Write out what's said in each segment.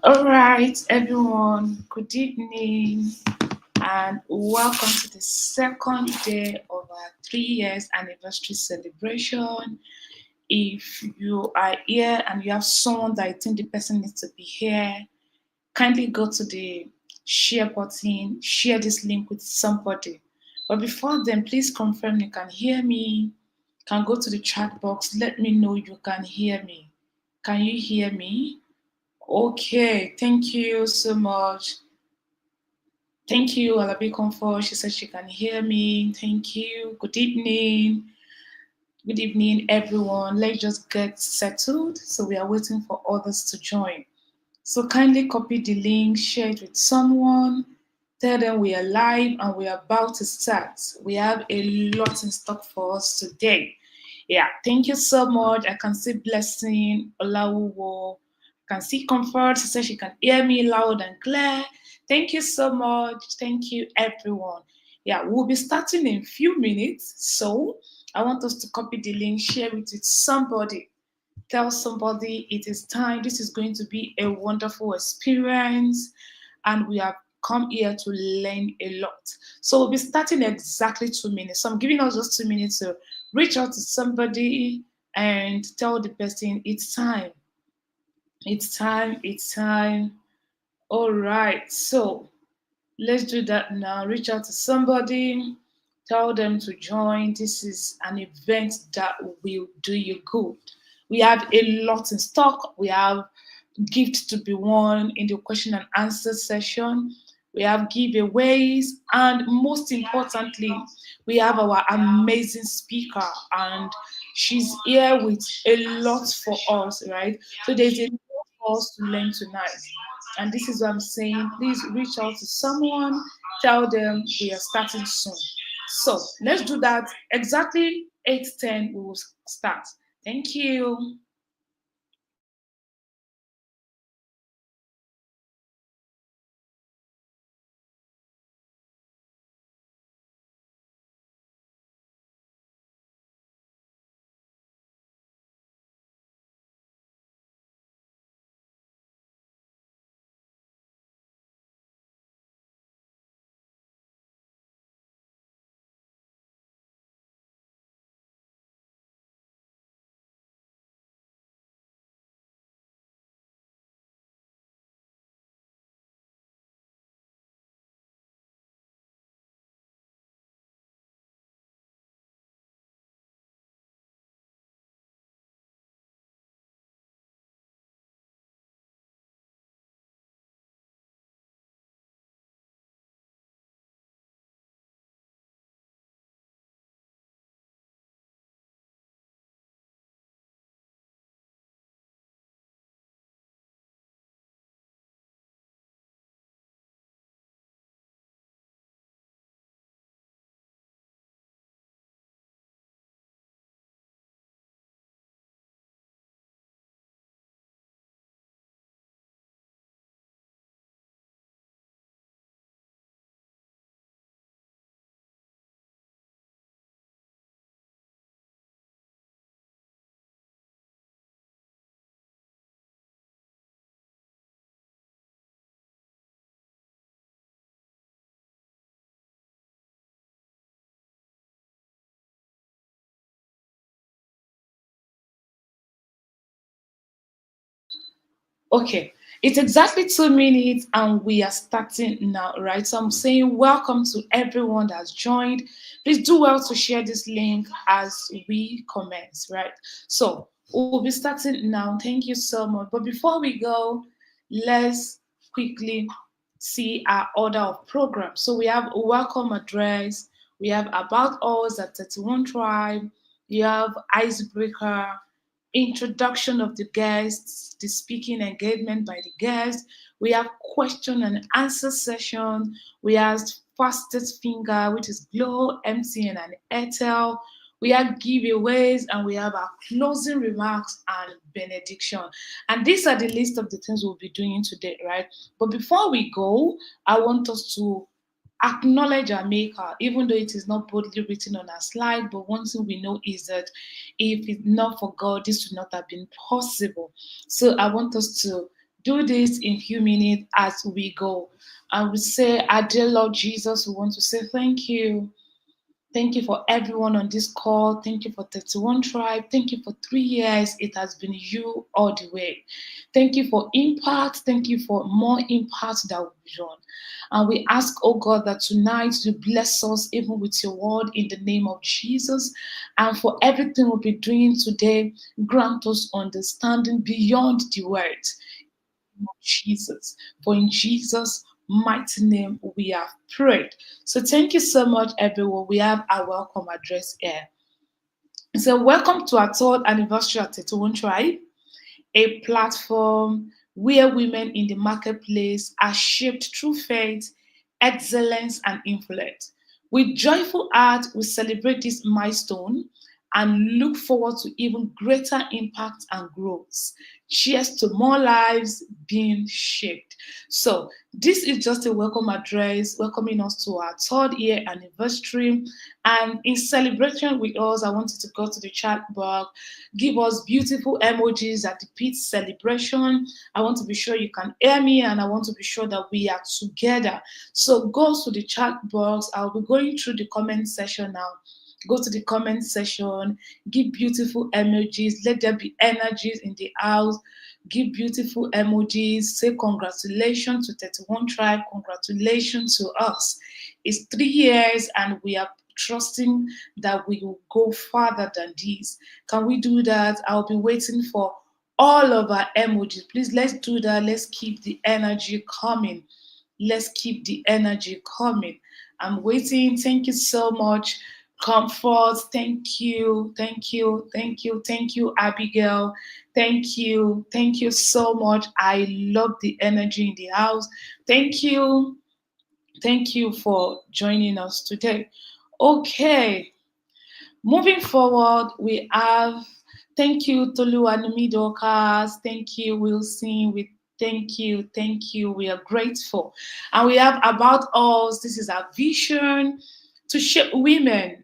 All right, everyone, good evening and welcome to the second day of our 3 years anniversary celebration. If you are here and you have someone that you think the person needs to be here, kindly go to the share button, share this link with somebody. But before then, please confirm you can hear me. Can go to the chat box, let me know you can hear me. Can you hear me? Okay, thank you so much. Thank you, Alabi Comfort. She said she can hear me. Thank you. Good evening. Good evening, everyone. Let's just get settled. So we are waiting for others to join. So kindly copy the link, share it with someone, tell them we are live and we are about to start. We have a lot in stock for us today. Yeah, thank you so much. I can see Blessing, Olawuwo. I can see Comfort. She says she can hear me loud and clear. Thank you so much. Thank you, everyone. Yeah, we'll be starting in a few minutes. So I want us to copy the link, share it with somebody. Tell somebody it is time. This is going to be a wonderful experience, and we have come here to learn a lot. So we'll be starting exactly 2 minutes. So I'm giving us just 2 minutes to reach out to somebody and tell the person it's time. It's time. It's time. All right. So let's do that now. Reach out to somebody, tell them to join. This is an event that will do you good. We have a lot in stock. We have gifts to be won in the question and answer session. We have giveaways, and most importantly, we have our amazing speaker, and she's here with a lot for us, right? So there's a lot for us to learn tonight. And this is what I'm saying. Please reach out to someone, tell them we are starting soon. So let's do that. Exactly 8:10 we will start. Thank you. Okay, it's exactly 2 minutes and we are starting now, right? So I'm saying welcome to everyone that's joined. Please do well to share this link as we commence, right? So we'll be starting now. Thank you so much. But before we go, let's quickly see our order of program. So we have a welcome address, we have about us at 31 Tribe, you have icebreaker, introduction of the guests, the speaking engagement by the guests. We have question and answer session. We have fastest finger, which is Glow, MTN, and Airtel. We have giveaways and we have our closing remarks and benediction. And these are the list of the things we'll be doing today, right? But before we go, I want us to acknowledge our maker, even though it is not boldly written on our slide. But one thing we know is that if it's not for God, this would not have been possible. So I want us to do this in few minutes as we go. And we say, our dear Lord Jesus, we want to say thank you. Thank you for everyone on this call. Thank you for 31 Tribe. Thank you for 3 years. It has been you all the way. Thank you for impact. Thank you for more impact that will be done. And we ask, oh God, that tonight you bless us even with your word in the name of Jesus. And for everything we'll be doing today, grant us understanding beyond the words of Jesus. For in Jesus' mighty name we have prayed. So thank you so much, everyone. We have our welcome address here. So welcome to our third anniversary at 31 Tribe, a platform where women in the marketplace are shaped through faith, excellence, and influence. With joyful heart, we celebrate this milestone and look forward to even greater impact and growth. Cheers to more lives being shaped. So, this is just a welcome address welcoming us to our third year anniversary. And in celebration with us, I want you to go to the chat box, give us beautiful emojis that depict celebration. I want to be sure you can hear me, and I want to be sure that we are together. So go to the chat box. I'll be going through the comment section now. Go to the comment section, give beautiful emojis. Let there be energies in the house. Give beautiful emojis. Say congratulations to 31 Tribe. Congratulations to us. It's 3 years, and we are trusting that we will go farther than this. Can we do that? I'll be waiting for all of our emojis. Please, let's do that. Let's keep the energy coming. Let's keep the energy coming. I'm waiting. Thank you so much. Comfort. Thank you. Thank you. Thank you. Thank you, Abigail. Thank you. Thank you so much. I love the energy in the house. Thank you. Thank you for joining us today. Okay. Moving forward, we have thank you, Oluwadamilola Obatunde. Thank you, Wilson. Thank you. We are grateful. And we have about us. This is our vision to shape women,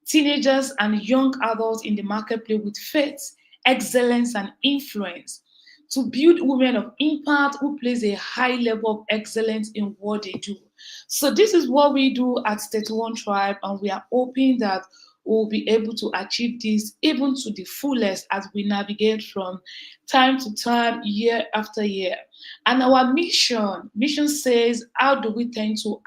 teenagers, and young adults in the marketplace with faith, excellence, and influence. To build women of impact who place a high level of excellence in what they do. So this is what we do at 31 Tribe, and we are hoping that we'll be able to achieve this even to the fullest as we navigate from time to time, year after year. And our mission says, how do we tend to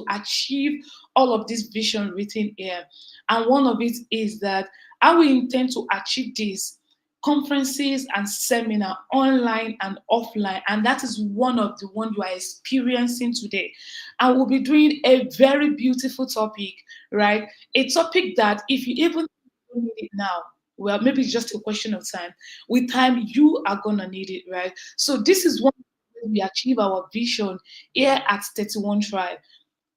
achieve all of this vision written here? And one of it is that how we intend to achieve this conferences and seminar online and offline, and that is one of the one you are experiencing today. And we'll be doing a very beautiful topic, right? A topic that if you even don't need it now, well, maybe it's just a question of time. With time, you are gonna need it, right? So this is one way we achieve our vision here at 31 Tribe,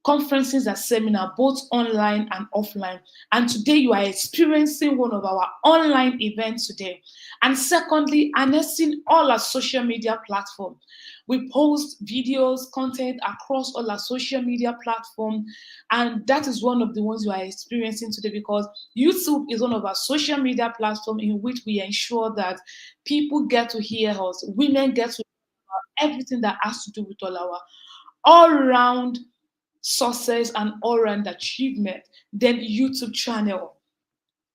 conferences and seminar, both online and offline. And today you are experiencing one of our online events today. And secondly, harnessing all our social media platforms. We post videos, content across all our social media platforms, and that is one of the ones you are experiencing today because YouTube is one of our social media platforms in which we ensure that people get to hear us, women get to hear everything that has to do with all our all-round success and all-round achievement. Then YouTube channel,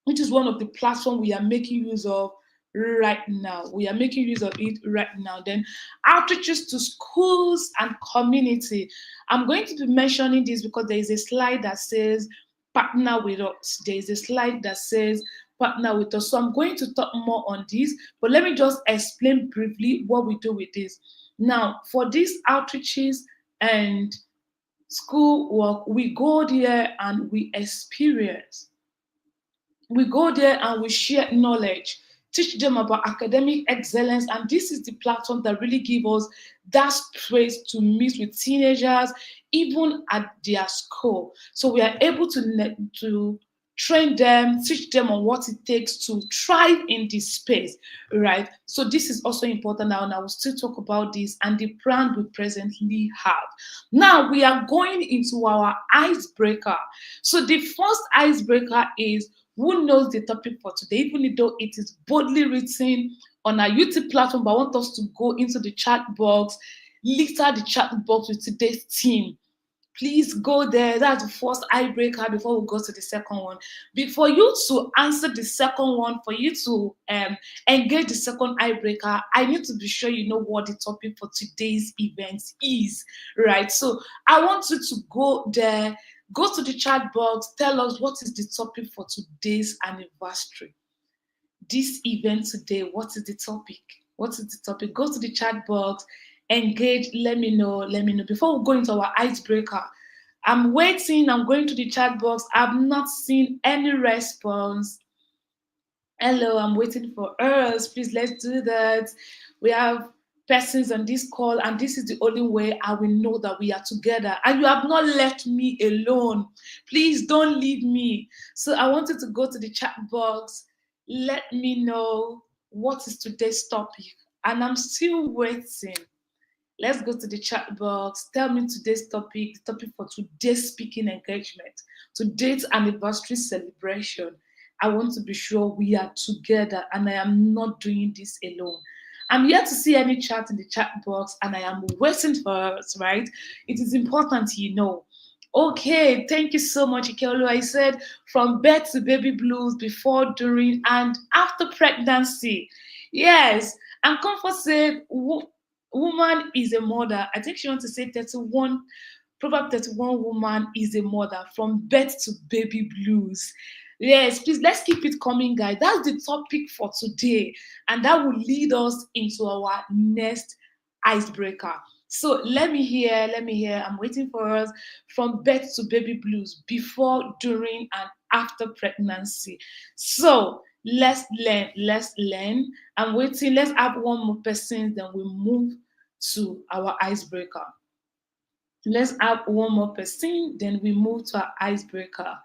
which is one of the platforms we are making use of right now. We are making use of it right now. Then outreaches to schools and community. I'm going to be mentioning this because there is a slide that says partner with us. There is a slide that says partner with us. So I'm going to talk more on this, but let me just explain briefly what we do with this. Now, for these outreaches and school work, we go there and we experience. We go there and we share knowledge, teach them about academic excellence, and this is the platform that really gives us that space to meet with teenagers, even at their school. So we are able to train them, teach them on what it takes to thrive in this space, right? So this is also important now, and I will still talk about this and the brand we presently have. Now we are going into our icebreaker. So the first icebreaker is Who knows the topic for today, even though it is boldly written on our YouTube platform, but I want us to go into the chat box, litter the chat box with today's theme. Please go there. That's the first icebreaker before we go to the second one. For you to answer the second one, for you to engage the second icebreaker, I need to be sure you know what the topic for today's event is, right? So I want you to go there, go to the chat box, tell us what is the topic for today's anniversary. This event today, what is the topic? What is the topic? Go to the chat box, engage, let me know. Before we go into our icebreaker, I'm waiting, I'm going to the chat box. I've not seen any response. Hello, I'm waiting for us. Please, let's do that. We have persons on this call, and this is the only way I will know that we are together. And you have not left me alone. Please don't leave me. So I wanted to go to the chat box. Let me know what is today's topic. And I'm still waiting. Let's go to the chat box. Tell me today's topic, the topic for today's speaking engagement, today's anniversary celebration. I want to be sure we are together and I am not doing this alone. I'm yet to see any chat in the chat box and I am waiting for us, right? It is important you know. Okay, thank you so much, Ikeolu. I said from birth to baby blues, before, during, and after pregnancy. Yes, and Comfort said, woman is a mother. I think she wants to say 31, Proverb 31 woman is a mother from birth to baby blues. Yes, please let's keep it coming, guys. That's the topic for today, and that will lead us into our next icebreaker. So let me hear. I'm waiting for us from birth to baby blues, before, during, and after pregnancy. So let's learn. I'm waiting. Let's have one more person, then we move to our icebreaker. Let's have one more person, then we move to our icebreaker.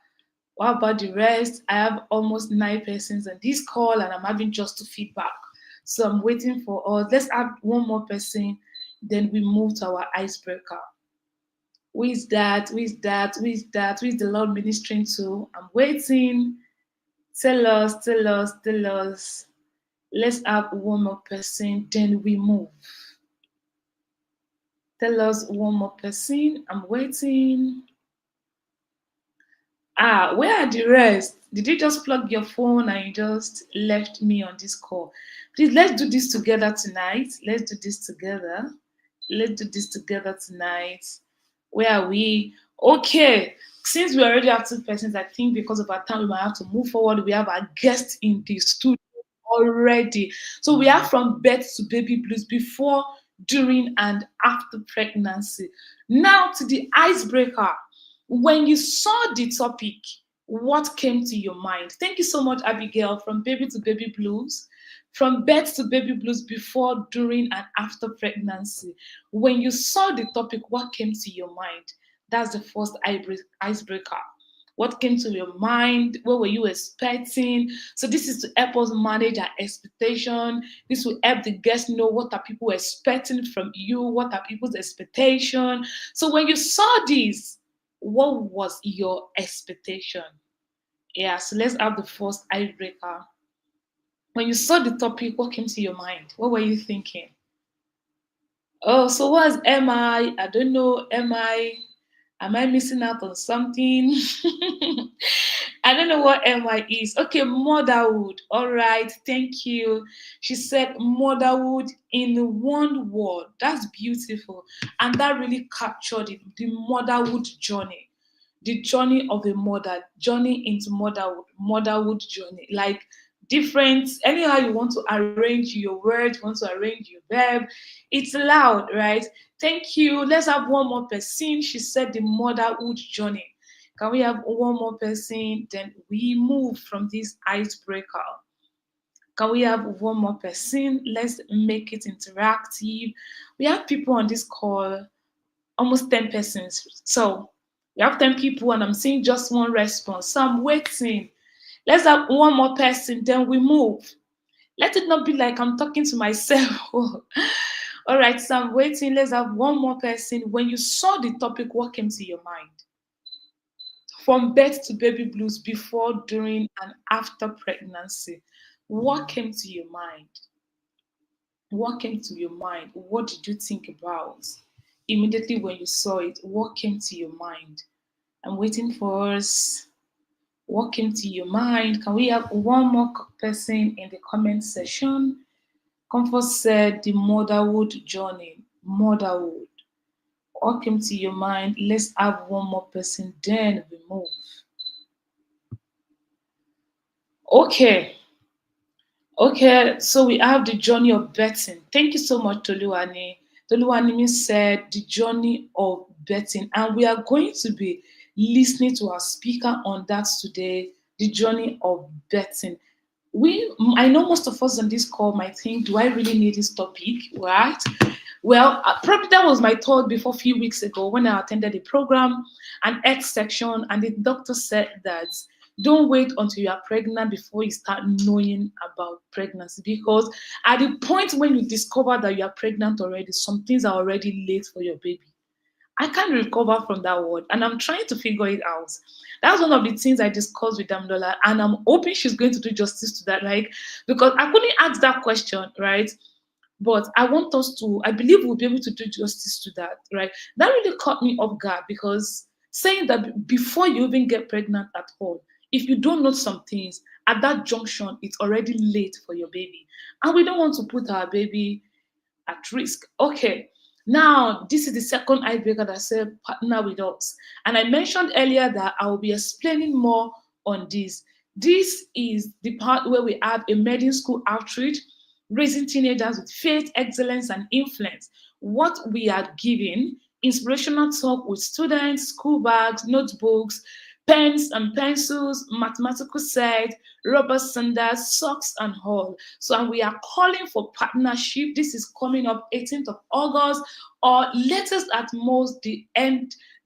What about the rest? I have almost 9 persons on this call and I'm having just 2 feedback. So I'm waiting for us. Let's add one more person, then we move to our icebreaker. Who is that? Who is that? Who is that? Who is the Lord ministering to? I'm waiting. Tell us, tell us, tell us. Let's have one more person, then we move. Tell us one more person. I'm waiting. Where are the rest? Did you just plug your phone and you just left me on this call? Please, let's do this together tonight. Let's do this together. Let's do this together tonight. Where are we? Okay. Since we already have 2 persons, I think because of our time, we might have to move forward. We have our guest in the studio already. So we are from birth to baby blues, before, during, and after pregnancy. Now to the icebreaker. When you saw the topic, what came to your mind? Thank you so much, Abigail, from baby to baby blues, from birth to baby blues, before, during, and after pregnancy. When you saw the topic, what came to your mind? That's the first icebreaker. What came to your mind? What were you expecting? So this is to help us manage our expectation. This will help the guests know what are people expecting from you, what are people's expectation. So when you saw this, what was your expectation? Yeah, so let's have the first icebreaker. When you saw the topic, what came to your mind? What were you thinking? Oh, so what's MI? I don't know. Am I missing out on something? I don't know what MI is. Okay, motherhood. All right, thank you. She said motherhood in one word. That's beautiful. And that really captured it, the motherhood journey. The journey of a mother, journey into motherhood journey. Like different, anyhow you want to arrange your words, you want to arrange your verb, it's loud, right? Thank you. Let's have one more person. She said the motherhood journey. Can we have one more person? Then we move from this icebreaker. Can we have one more person? Let's make it interactive. We have people on this call, almost 10 persons. So we have 10 people and I'm seeing just one response. So I'm waiting. Let's have one more person, then we move. Let it not be like I'm talking to myself. All right, so I'm waiting. Let's have one more person. When you saw the topic, what came to your mind? from birth to baby blues, before, during, and after pregnancy. What came to your mind? What came to your mind? What did you think about immediately when you saw it? What came to your mind? I'm waiting for us. What came to your mind? Can we have one more person in the comment section? Comfort said the motherhood journey. Motherhood. What came to your mind? Let's have one more person, then we move. Okay. Okay, so we have the journey of birthing. Thank you so much, Toluwani. Toluwani said the journey of birthing, and we are going to be listening to our speaker on that today, the journey of birthing. I know most of us on this call might think, do I really need this topic, right? Well, probably that was my thought before a few weeks ago when I attended the program, an X section, and the doctor said that don't wait until you are pregnant before you start knowing about pregnancy, because at the point when you discover that you are pregnant already, some things are already late for your baby. I can't recover from that word, and I'm trying to figure it out. That's one of the things I discussed with Damilola, and I'm hoping she's going to do justice to that, like, because I couldn't ask that question, right? But I want us to, I believe we'll be able to do justice to that, right? That really caught me off guard, because saying that before you even get pregnant at all, if you don't know some things, at that junction, it's already late for your baby. And we don't want to put our baby at risk. Okay, now this is the second icebreaker that said partner with us. And I mentioned earlier that I will be explaining more on this. This is the part where we have a medical school outreach, raising teenagers with faith, excellence, and influence. What we are giving inspirational talk with students, school bags, notebooks, pens and pencils, mathematical set, rubber sandals, socks, and all. So, and we are calling for partnership. This is coming up 18th of August, or latest at most the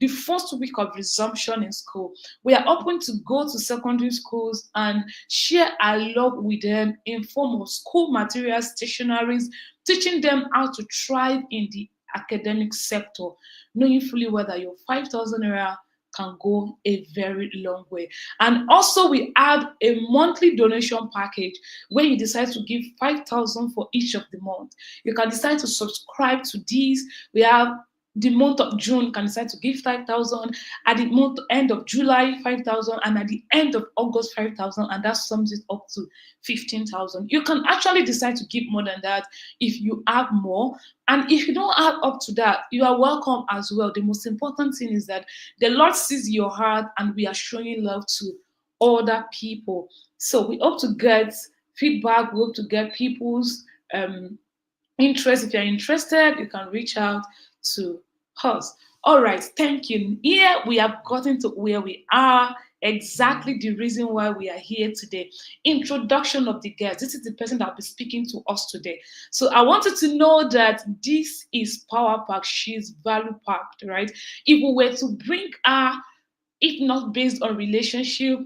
first week of resumption in school. We are open to go to secondary schools and share our love with them in form of school materials, stationaries, teaching them how to thrive in the academic sector, knowing fully well that your 5,000 naira can go a very long way. And also, we add a monthly donation package where you decide to give 5,000 for each of the month. You can decide to subscribe to these. We have the month of June, you can decide to give 5,000, at the month end of July 5,000, and at the end of August 5,000, and that sums it up to 15,000. You can actually decide to give more than that if you have more, and if you don't add up to that, you are welcome as well. The most important thing is that the Lord sees your heart, and we are showing love to other people. So we hope to get feedback. We hope to get people's interest. If you're interested, you can reach out to us. All right, thank you. Here we have gotten to where we are. Exactly the reason why we are here today. Introduction of the guest. This is the person that will be speaking to us today. So I wanted to know that this is power packed. She's value packed, right? If we were to bring her, if not based on relationship,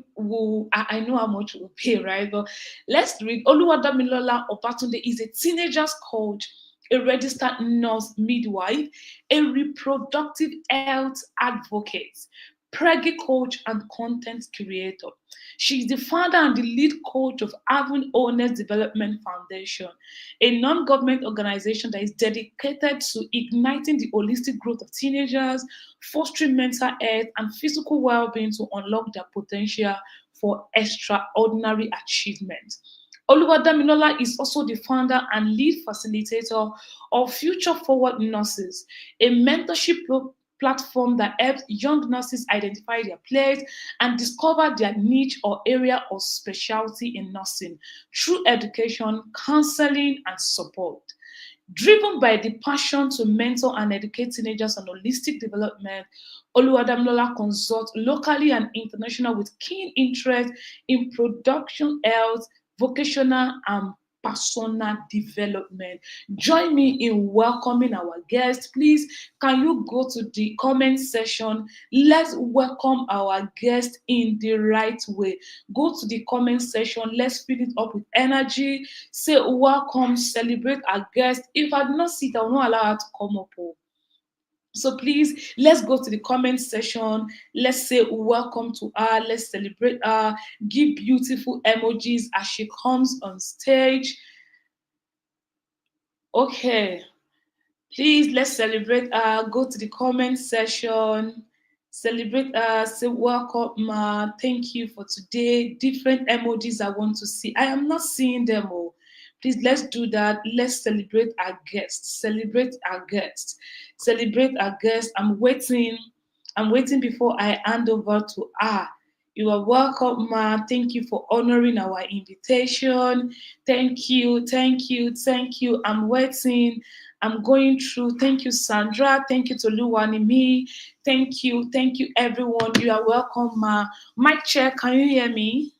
I know how much we'll pay, right? But let's read. Oluwadamilola Obatunde is a teenager's coach, a registered nurse midwife, a reproductive health advocate, preggy coach, and content creator. She is the founder and the lead coach of Avon Owners Development Foundation, a non-government organization that is dedicated to igniting the holistic growth of teenagers, fostering mental health and physical well-being to unlock their potential for extraordinary achievement. Oluwadamilola is also the founder and lead facilitator of Future Forward Nurses, a mentorship platform that helps young nurses identify their place and discover their niche or area of specialty in nursing through education, counseling, and support. Driven by the passion to mentor and educate teenagers on holistic development, Oluwadamilola consults locally and international with keen interest in production health, vocational, and personal development. Join me in welcoming our guest. Please, can you go to the comment section? Let's welcome our guest in the right way. Go to the comment section. Let's fill it up with energy. Say welcome, celebrate our guest. If I do not see it, I will not allow her to come up. So please, let's go to the comment section. Let's say welcome to her. Let's celebrate her. Give beautiful emojis as she comes on stage. Okay, please let's celebrate her. Go to the comment section. Celebrate her. Say welcome, ma. Thank you for today. Different emojis I want to see. I am not seeing them all. Please let's do that. Let's celebrate our guests. Celebrate our guests. Celebrate our guests. I'm waiting. I'm waiting before I hand over to her. You are welcome, ma. Thank you for honoring our invitation. Thank you, thank you, thank you. I'm waiting. I'm going through. Thank you, Sandra. Thank you to Luwanimi. Thank you, everyone. You are welcome, ma. Mic check. Can you hear me?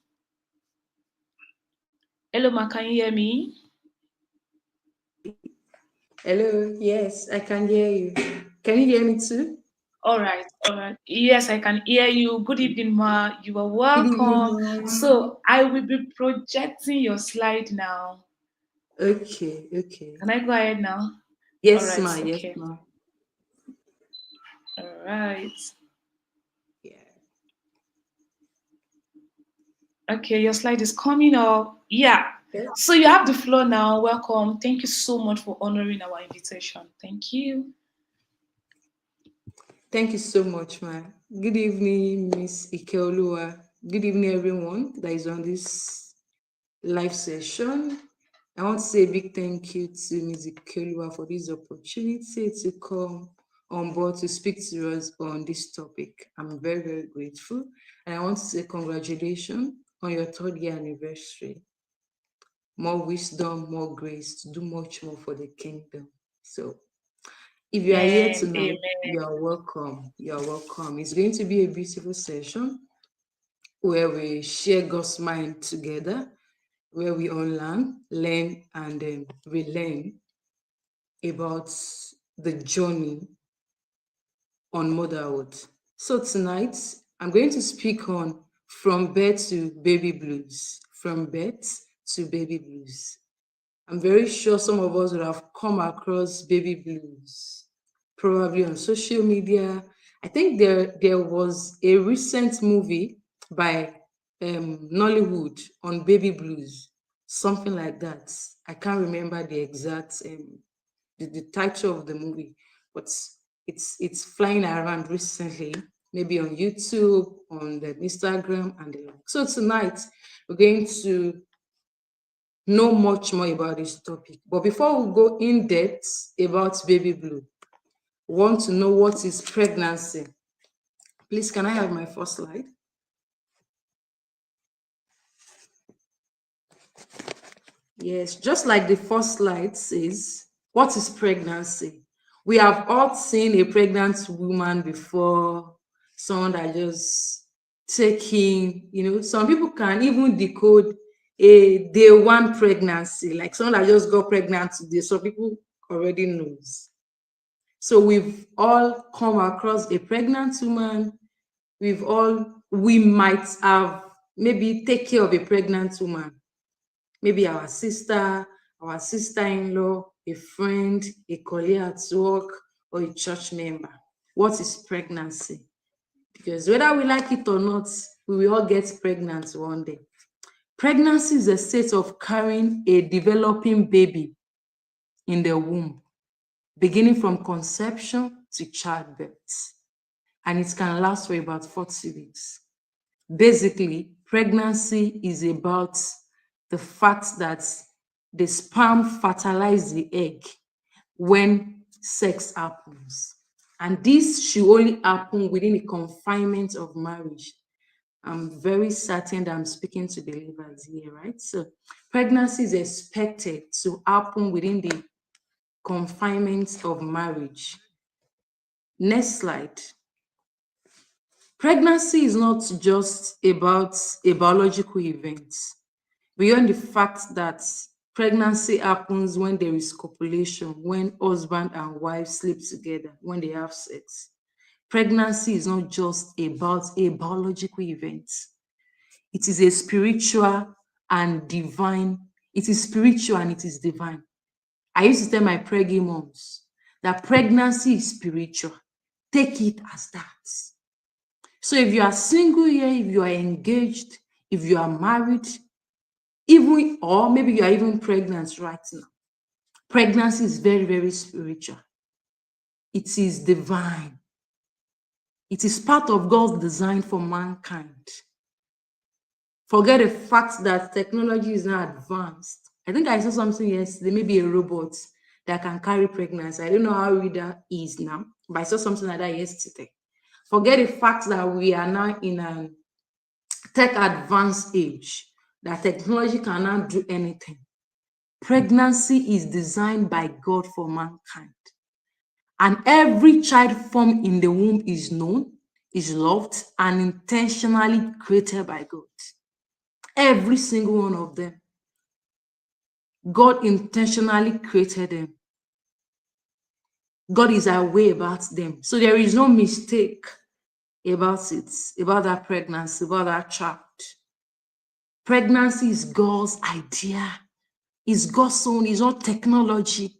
Hello, ma. Can you hear me? Hello, yes, I can hear you. Can you hear me too? All right, all right. Yes, I can hear you. Good evening, ma. You are Good evening, welcome. ma'am. So I will be projecting your slide now. Okay, okay. Can I go ahead now? All Yes, right, ma, yes, okay. ma. All right. Yeah. Okay, your slide is coming up. Yeah. Okay. So you have the floor now. Welcome. Thank you so much for honoring our invitation. Thank you. Thank you so much, ma. Good evening, Miss Ikeolua. Good evening, everyone that is on this live session. I want to say a big thank you to Ms. Ikeolua for this opportunity to come on board to speak to us on this topic. I'm very, very grateful. And I want to say congratulations on your third year anniversary. More wisdom, more grace to do much more for the kingdom. So if you are here And tonight, amen. you are welcome. You are welcome. It's going to be a beautiful session where we share God's mind together, where we all learn, and relearn about the journey on motherhood. So tonight, I'm going to speak on from birth to baby blues. From birth to baby blues. I'm very sure some of us would have come across baby blues, probably on social media. I think there was a recent movie by Nollywood on baby blues, something like that. I can't remember the exact the title of the movie, but it's flying around recently, maybe on YouTube, on the Instagram, and the like. So tonight we're going to know much more about this topic. But before we go in depth about baby blue, we want to know what is pregnancy. Please, can I have my first slide? Yes, just like the first slide says, what is pregnancy? We have all seen a pregnant woman before, someone that just taking, some people can even decode a day one pregnancy, like someone that just got pregnant today. Some people already knows. So we've all come across a pregnant woman. We might have maybe take care of a pregnant woman, maybe our sister-in-law, a friend, a colleague at work, or a church member. What is pregnancy? Because whether we like it or not, we will all get pregnant one day. Pregnancy is a state of carrying a developing baby in the womb, beginning from conception to childbirth, and it can last for about 40 weeks. Basically, pregnancy is about the fact that the sperm fertilizes the egg when sex happens. And this should only happen within the confinement of marriage. I'm very certain that I'm speaking to believers here, right? So pregnancy is expected to happen within the confinement of marriage. Next slide. Pregnancy is not just about a biological event. Beyond the fact that pregnancy happens when there is copulation, when husband and wife sleep together, when they have sex. Pregnancy is not just about a biological event. It is a spiritual and divine. It is spiritual and it is divine. I used to tell my preggy moms that pregnancy is spiritual take it as that. So if you are single here, if you are engaged, if you are married, even or maybe you are even pregnant right now, pregnancy is very, very spiritual. It is divine. It is part of God's design for mankind. Forget the fact that technology is now advanced. I think I saw something yesterday, maybe a robot that can carry pregnancy. I don't know how real that is now, but I saw something like that yesterday. Forget the fact that we are now in a tech advanced age, that technology cannot do anything. Pregnancy is designed by God for mankind. And every child formed in the womb is known, is loved, and intentionally created by God. Every single one of them. God intentionally created them. God is aware about them. So there is no mistake about it, about that pregnancy, about that child. Pregnancy is God's idea. It's God's own, it's not technology.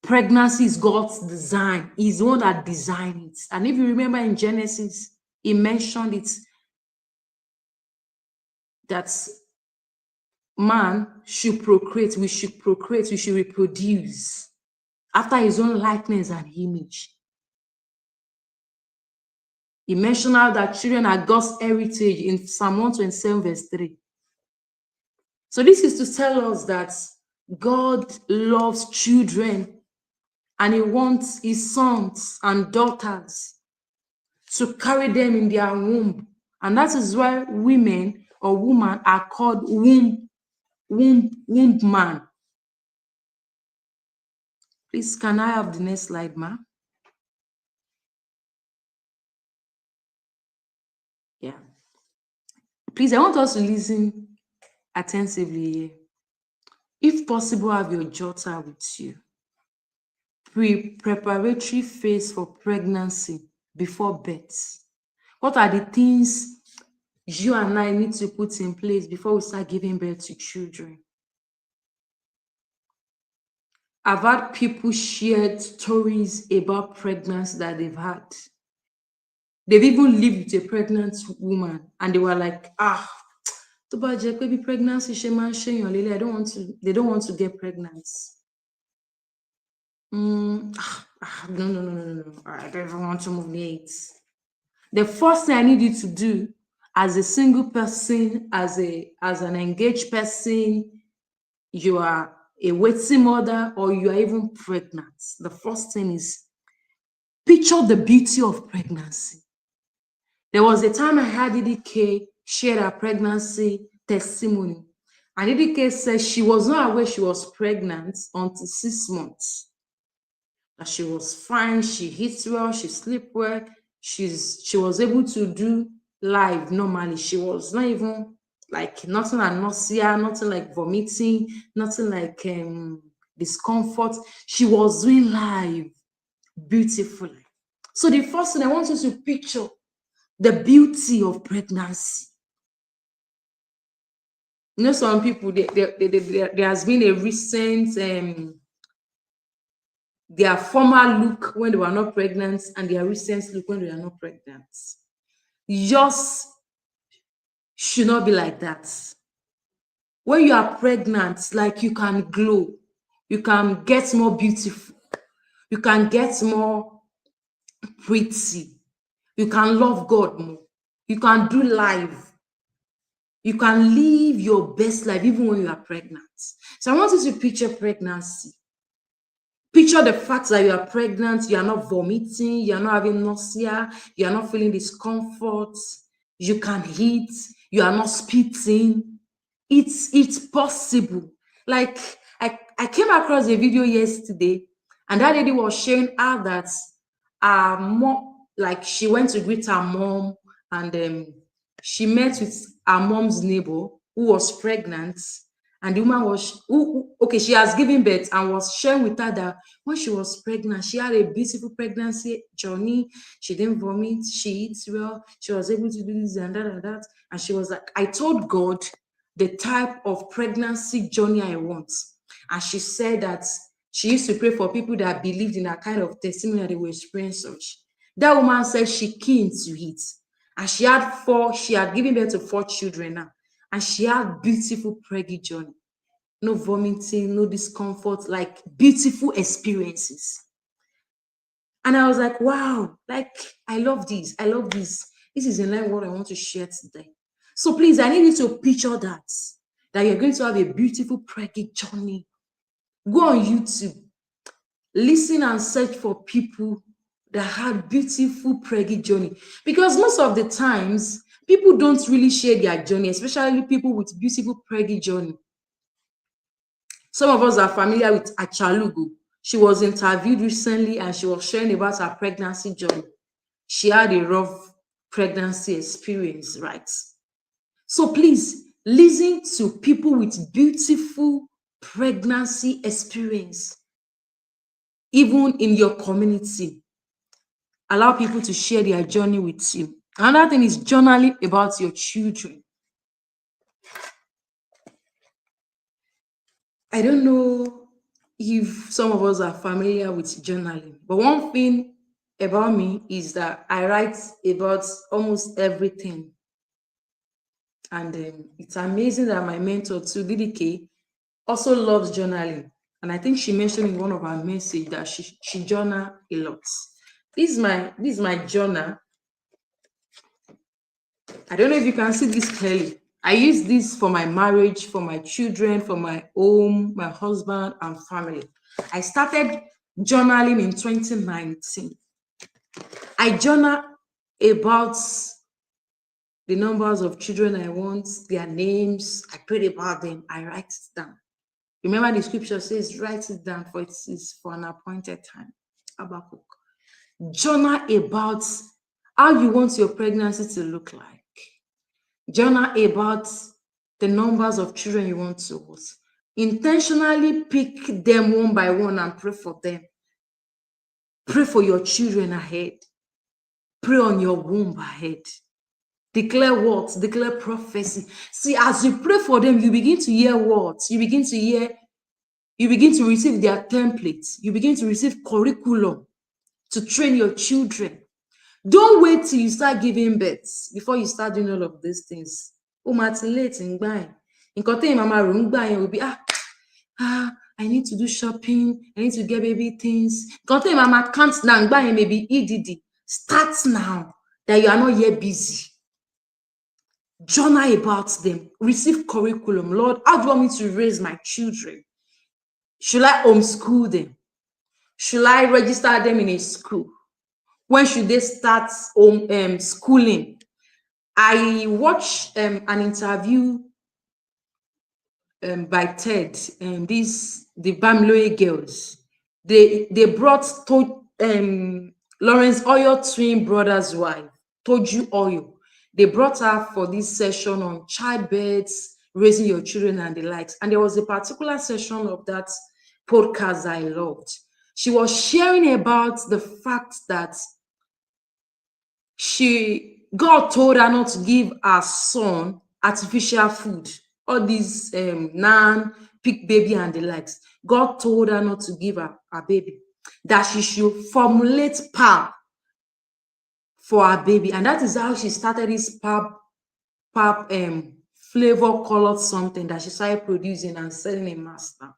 Pregnancy is God's design. He's the one that designed it. And if you remember in Genesis, he mentioned it that man should procreate, we should reproduce after his own likeness and image. He mentioned how that children are God's heritage in Psalm 127, verse 3. So this is to tell us that God loves children and he wants his sons and daughters to carry them in their womb. And that is why women or woman are called womb man. Please, can I have the next slide, ma? Yeah. Please, I want us to listen attentively here. If possible, have your jotter with you. Preparatory phase for pregnancy before birth. What are the things you and I need to put in place before we start giving birth to children? I've had people share stories about pregnancy that they've had. They've even lived with a pregnant woman and they were like, tó bá jẹ́ pé bí pregnancy ṣe máa ń ṣèyàn lélẹ̀, they don't want to get pregnant. No, I don't even want to move late. The first thing I need you to do as a single person, as an engaged person, you are a waiting mother or you are even pregnant. The first thing is picture the beauty of pregnancy. There was a time I had EDK share her pregnancy testimony. And EDK said she was not aware she was pregnant until 6 months. That she was fine, she eats well, she sleeps well, she was able to do live normally. She was not even like nothing like nausea, nothing like vomiting, nothing like discomfort. She was doing live beautifully. So the first thing I want you to picture the beauty of pregnancy. You know, some people, there has been a recent their former look when they were not pregnant and their recent look when they are not pregnant. Yours should not be like that. When you are pregnant, like you can glow, you can get more beautiful, you can get more pretty, you can love God more, you can do life, you can live your best life even when you are pregnant. So I want you to picture pregnancy. Picture the fact that you are pregnant, you are not vomiting, you are not having nausea, you are not feeling discomfort, you can eat, you are not spitting. It's possible. Like I came across a video yesterday, and that lady was sharing how that her mom, like she went to greet her mom, and she met with her mom's neighbor who was pregnant. And the woman was, okay, she has given birth and was sharing with her that when she was pregnant, she had a beautiful pregnancy journey. She didn't vomit, she eats well, she was able to do this and that and that. And she was like, I told God the type of pregnancy journey I want. And she said that She used to pray for people that believed in a kind of testimony that they were experiencing such. That woman said she keen to it. And she had given birth to 4 children now. And she had beautiful pregnant journey. No vomiting, no discomfort, like beautiful experiences. And I was like, wow, like I love this. I love this. This is in line with what I want to share today. So please, I need you to picture that you're going to have a beautiful pregnant journey. Go on YouTube, listen and search for people that had beautiful pregnant journey. Because most of the times, people don't really share their journey, especially people with beautiful pregnant journey. Some of us are familiar with Achalugo. She was interviewed recently and she was sharing about her pregnancy journey. She had a rough pregnancy experience, right? So please listen to people with beautiful pregnancy experience, even in your community. Allow people to share their journey with you. Another thing is journaling about your children. I don't know if some of us are familiar with journaling, but one thing about me is that I write about almost everything. And it's amazing that my mentor, too, DDK, also loves journaling. And I think she mentioned in one of her messages that she journal a lot. This is my journal. I don't know if you can see this clearly. I use this for my marriage, for my children, for my home, my husband, and family. I started journaling in 2019. I journal about the numbers of children I want, their names. I pray about them. I write it down. Remember, the scripture says, write it down, for it is for an appointed time. Habakkuk. Journal about how you want your pregnancy to look like. Journal about the numbers of children you want to have. Intentionally pick them one by one and pray for them. Pray for your children ahead. Pray on your womb ahead. Declare words, declare prophecy. See, as you pray for them, you begin to hear words. You begin to receive their templates. You begin to receive curriculum to train your children. Don't wait till you start giving birth before you start doing all of these things. Oh, it's late in buying. In mama room buying will be I need to do shopping. I need to get baby things. Mama can't now buy maybe EDD. Start now that you are not yet busy. Journal about them. Receive curriculum. Lord, how do you want me to raise my children? Should I homeschool them? Should I register them in a school? When should they start schooling? I watched an interview by TED, the Bamiloye girls. They brought Lawrence Oyo twin brother's wife, Toju Oyo. They brought her for this session on childbirth, raising your children and the likes. And there was a particular session of that podcast I loved. She was sharing about the fact that God told her not to give her son artificial food, all these pig baby and the likes. God told her not to give her a baby, that she should formulate pap for her baby. And that is how she started this pap flavor colored something that she started producing and selling in mass now.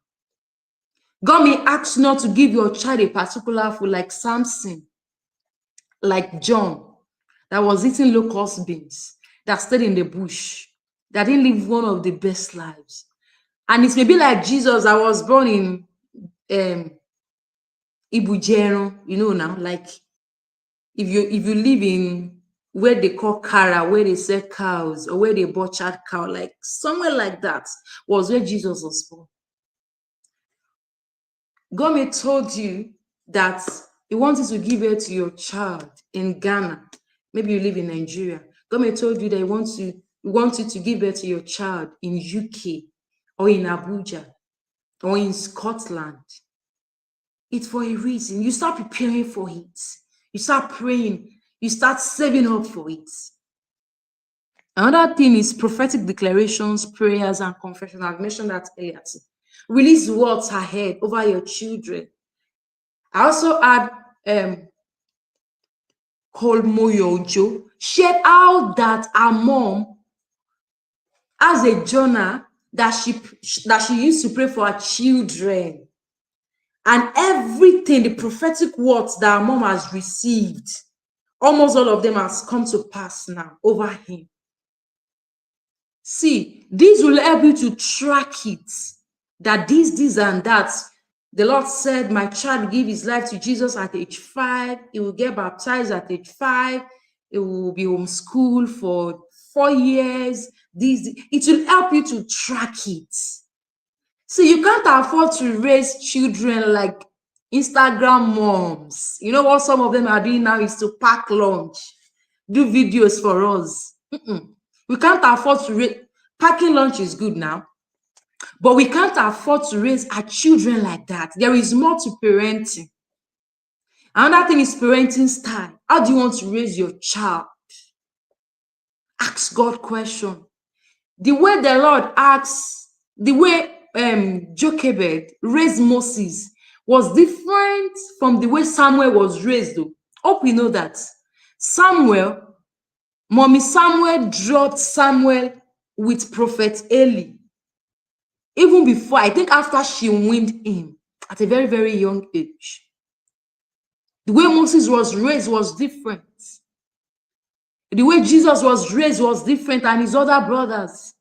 God may ask you not to give your child a particular food, like Samson, like John, that was eating locust beans, that stayed in the bush, that didn't live one of the best lives. And it may be like Jesus. I was born in Ibujero, now, like if you live in where they call Kara, where they sell cows, or where they butchered cow, like somewhere like that was where Jesus was born. God may told you that he wants you to give birth to your child in Ghana. Maybe you live in Nigeria. God may told you that he wants you to give birth to your child in UK or in Abuja or in Scotland. It's for a reason. You start preparing for it. You start praying. You start saving up for it. Another thing is prophetic declarations, prayers, and confession. I've mentioned that earlier too. Release words ahead over your children. I also add Kolmoyojo shared how that her mom has a journal that she used to pray for her children. And everything, the prophetic words that her mom has received, almost all of them has come to pass now over him. See, this will help you to track it. That this, and that. The Lord said, my child will give his life to Jesus at age 5. He will get baptized at age 5. He will be homeschooled for 4 years. It will help you to track it. See, you can't afford to raise children like Instagram moms. You know what some of them are doing now is to pack lunch, do videos for us. We can't afford to raise. Packing lunch is good now, but we can't afford to raise our children like that. There is more to parenting. Another thing is parenting style. How do you want to raise your child? Ask God question. The way the Lord asks, the way Jochebed raised Moses was different from the way Samuel was raised, though. Hope we know that. Mommy Samuel dropped Samuel with Prophet Eli. Even before, I think after she weaned him at a very, very young age. The way Moses was raised was different. The way Jesus was raised was different, and his other brothers.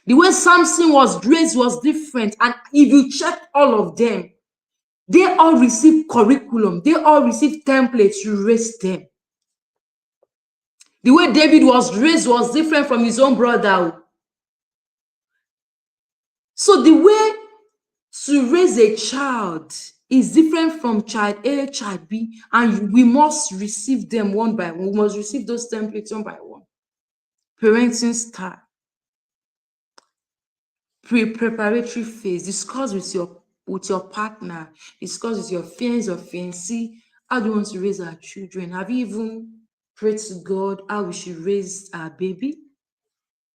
The way Samson was raised was different. And if you check all of them, they all received curriculum. They all received templates to raise them. The way David was raised was different from his own brother. So the way to raise a child is different from child A, child B, and we must receive them one by one. We must receive those templates one by one. Parenting style. Preparatory phase. Discuss with your partner. Discuss with your fiancé or fiancée. How do you want to raise our children? Have you even prayed to God how we should raise our baby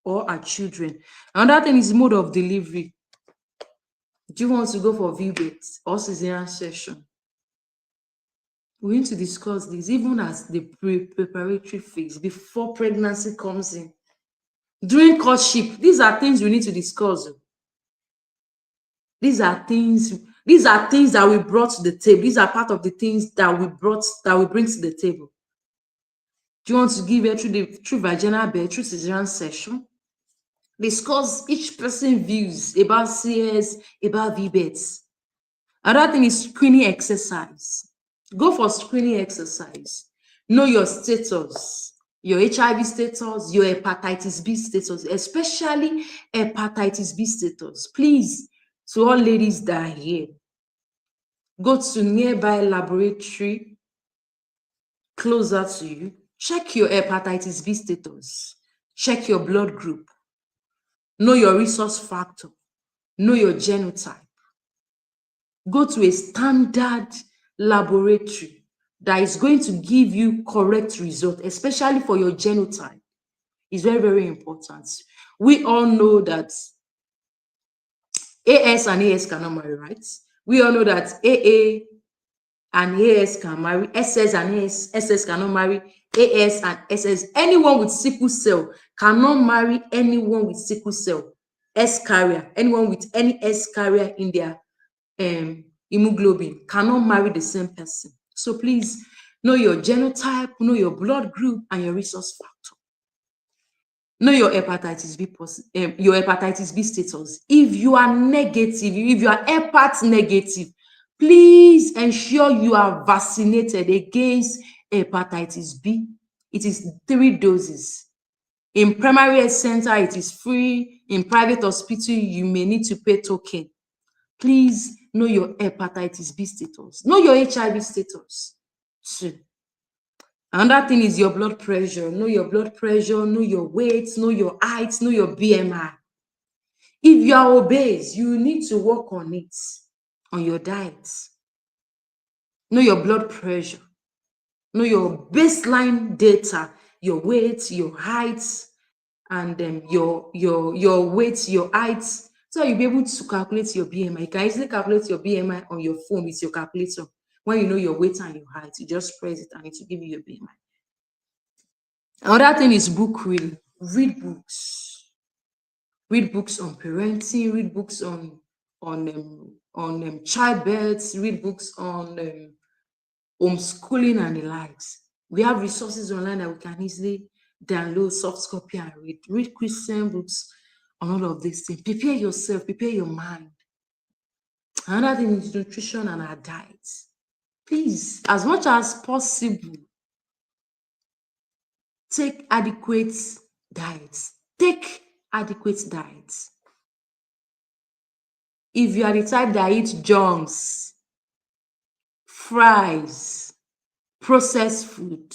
or our children? Another thing is mode of delivery. Do you want to go for VBAT or cesarean section? We need to discuss this even as the preparatory phase before pregnancy comes in. During courtship, these are things we need to discuss. These are things that we brought to the table. These are part of the things that we bring to the table. Do you want to give birth through vaginal birth, through cesarean section? Discuss each person's views about CS, about VBATs. Another thing is screening exercise. Go for screening exercise. Know your status, your HIV status, your hepatitis B status, especially hepatitis B status. Please, to all ladies that are here, go to nearby laboratory closer to you. Check your hepatitis B status. Check your blood group. Know your resource factor. Know your genotype. Go to a standard laboratory that is going to give you correct result, especially for your genotype. It's very, very important. We all know that AS and AS cannot marry, right? We all know that AA and AS can marry, SS and SS cannot marry, AS and SS. Anyone with sickle cell cannot marry anyone with sickle cell, S carrier. Anyone with any S carrier in their hemoglobin cannot marry the same person. So please know your genotype, know your blood group, and your resource factor. Know your hepatitis B status. If you are negative, if you are hepat negative, please ensure you are vaccinated against hepatitis B. It is 3 doses. In primary health center, it is free. In private hospital, you may need to pay token. Please know your hepatitis B status. Know your HIV status too. Another thing is your blood pressure. Know your blood pressure, know your weight, know your height, know your BMI. If you are obese, you need to work on it, on your diet. Know your blood pressure. Know your baseline data, your weight, your height, and your weight, your height, So you'll be able to calculate your BMI. You can easily calculate your BMI on your phone with your calculator. When you know your weight and your height, you just press it and it will give you your BMI. Another thing is book reading. Read books. Read books on parenting. Read books on childbirth. Read books on homeschooling and the likes. We have resources online that we can easily download, soft copy, and read. Read Christian books on all of these things. Prepare yourself, prepare your mind. Another thing is nutrition and our diet. Please, as much as possible, take adequate diets. Take adequate diets. If you are the type that eats junks, fries, processed food,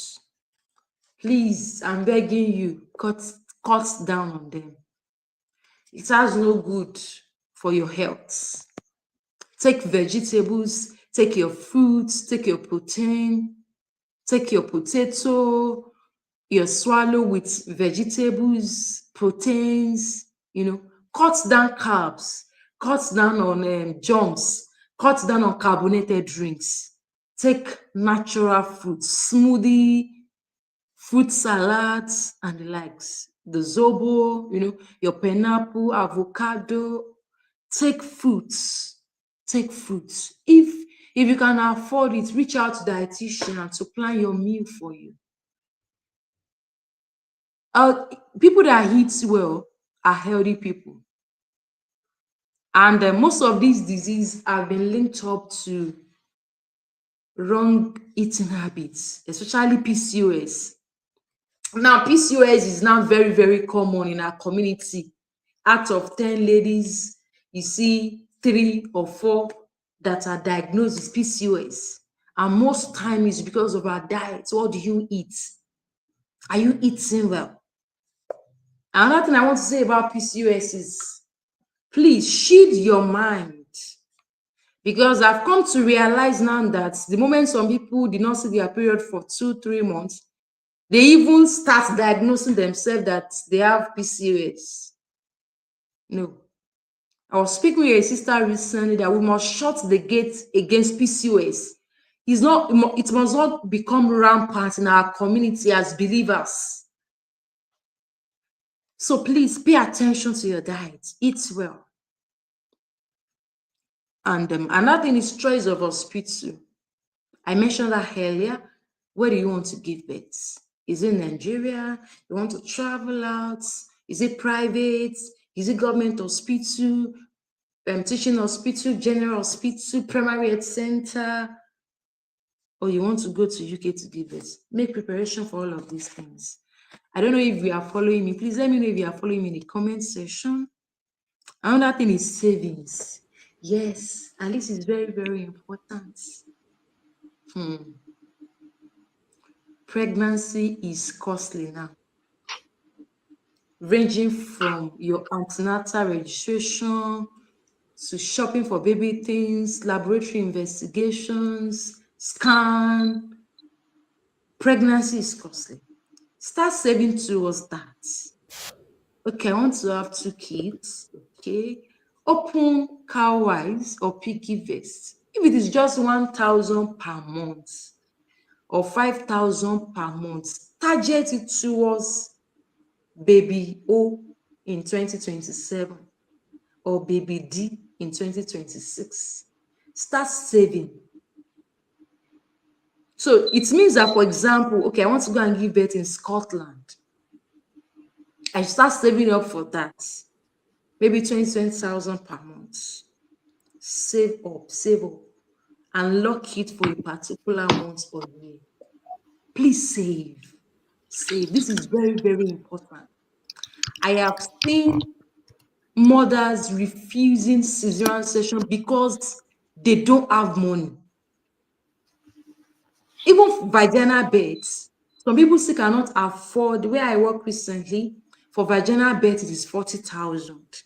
please, I'm begging you, cut down on them. It has no good for your health. Take vegetables, take your fruits, take your protein, take your potato, your swallow with vegetables, proteins, cut down carbs, cut down on junks, cut down on carbonated drinks. Take natural fruits, smoothie, fruit salads, and the likes. The zobo, your pineapple, avocado. Take fruits. Take fruits. If you can afford it, reach out to the dietitian to plan your meal for you. People that eat well are healthy people. And most of these diseases have been linked up to wrong eating habits, especially PCOS. Now, PCOS is now very, very common in our community. Out of 10 ladies, you see 3 or 4 that are diagnosed with PCOS. And most time is because of our diet. What do you eat? Are you eating well? Another thing I want to say about PCOS is, please shield your mind. Because I've come to realize now that the moment some people did not see their period for 2-3 months, they even start diagnosing themselves that they have PCOS. No. I was speaking with a sister recently that we must shut the gate against PCOS. It must not become rampant in our community as believers. So please pay attention to your diet. Eat well. And another thing is choice of hospital. I mentioned that earlier. Where do you want to give birth? Is it Nigeria? You want to travel out? Is it private? Is it government hospital? Teaching hospital, general hospital, primary health center? Or you want to go to UK to give birth? Make preparation for all of these things. I don't know if you are following me. Please let me know if you are following me in the comment section. Another thing is savings. Yes, and this is very, very important. Pregnancy is costly now, ranging from your antenatal registration to shopping for baby things, laboratory investigations, scan. Pregnancy is costly. Start saving towards that. Okay, I want to have 2 kids. Okay, open Cowwise or Piggy Vest. If it is just 1,000 per month or 5,000 per month, target it towards baby O in 2027 or baby D in 2026. Start saving. So it means that, for example, okay, I want to go and give birth in Scotland. I start saving up for that. Maybe 20,000 per month. Save up, and lock it for a particular month or year. Please save. Save. This is very, very important. I have seen mothers refusing cesarean section because they don't have money. Even vaginal births, some people still cannot afford. The way I work recently, for vaginal birth, it is 40,000.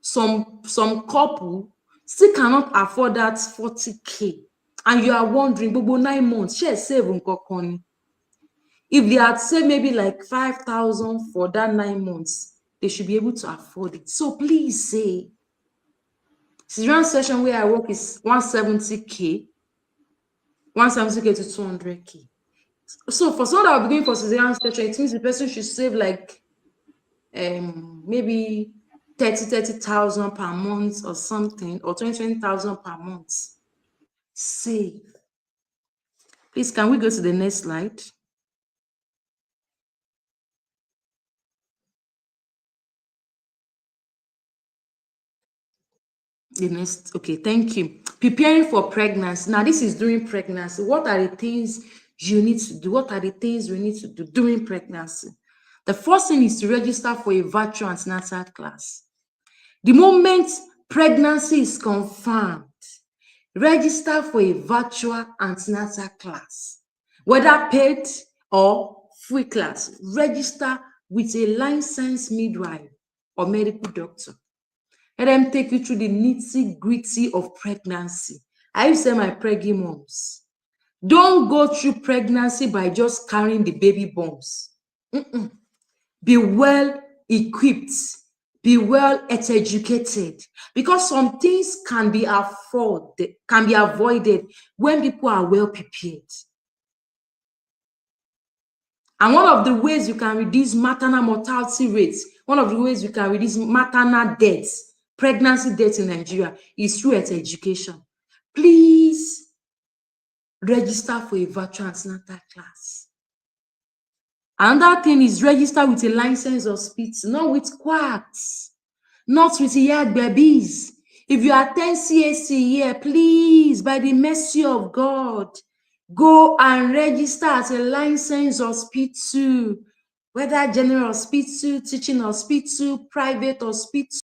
Some couple still cannot afford that 40K. And you are wondering, gbogbo 9 months, shey save nkankan ni? If they had saved maybe like 5,000 for that 9 months, they should be able to afford it. So please save. Cesarean session where I work is 170K, 170K to 200K. So for someone that will be going for cesarean session, it means the person should save like maybe 30,000 per month or something, or 20,000 per month. Save. Please, can we go to the next slide? The next, okay, thank you. Preparing for pregnancy. Now, this is during pregnancy. What are the things you need to do? What are the things we need to do during pregnancy? The first thing is to register for a virtual antenatal class. The moment pregnancy is confirmed, register for a virtual antenatal class, whether paid or free class. Register with a licensed midwife or medical doctor. Let them take you through the nitty-gritty of pregnancy. I used to tell my preggy moms, don't go through pregnancy by just carrying the baby bumps. Be well equipped, be well educated, because some things can be avoided when people are well prepared. And one of the ways you can reduce maternal mortality rates, one of the ways you can reduce maternal deaths, pregnancy deaths in Nigeria, is through health education. Please register for a virtual antenatal class. Another thing is register with a licensed hospital, not with quacks, not with yard babies. If you attend CAC here, please, by the mercy of God, go and register at a licensed hospital, whether general hospital, teaching hospital, private hospital.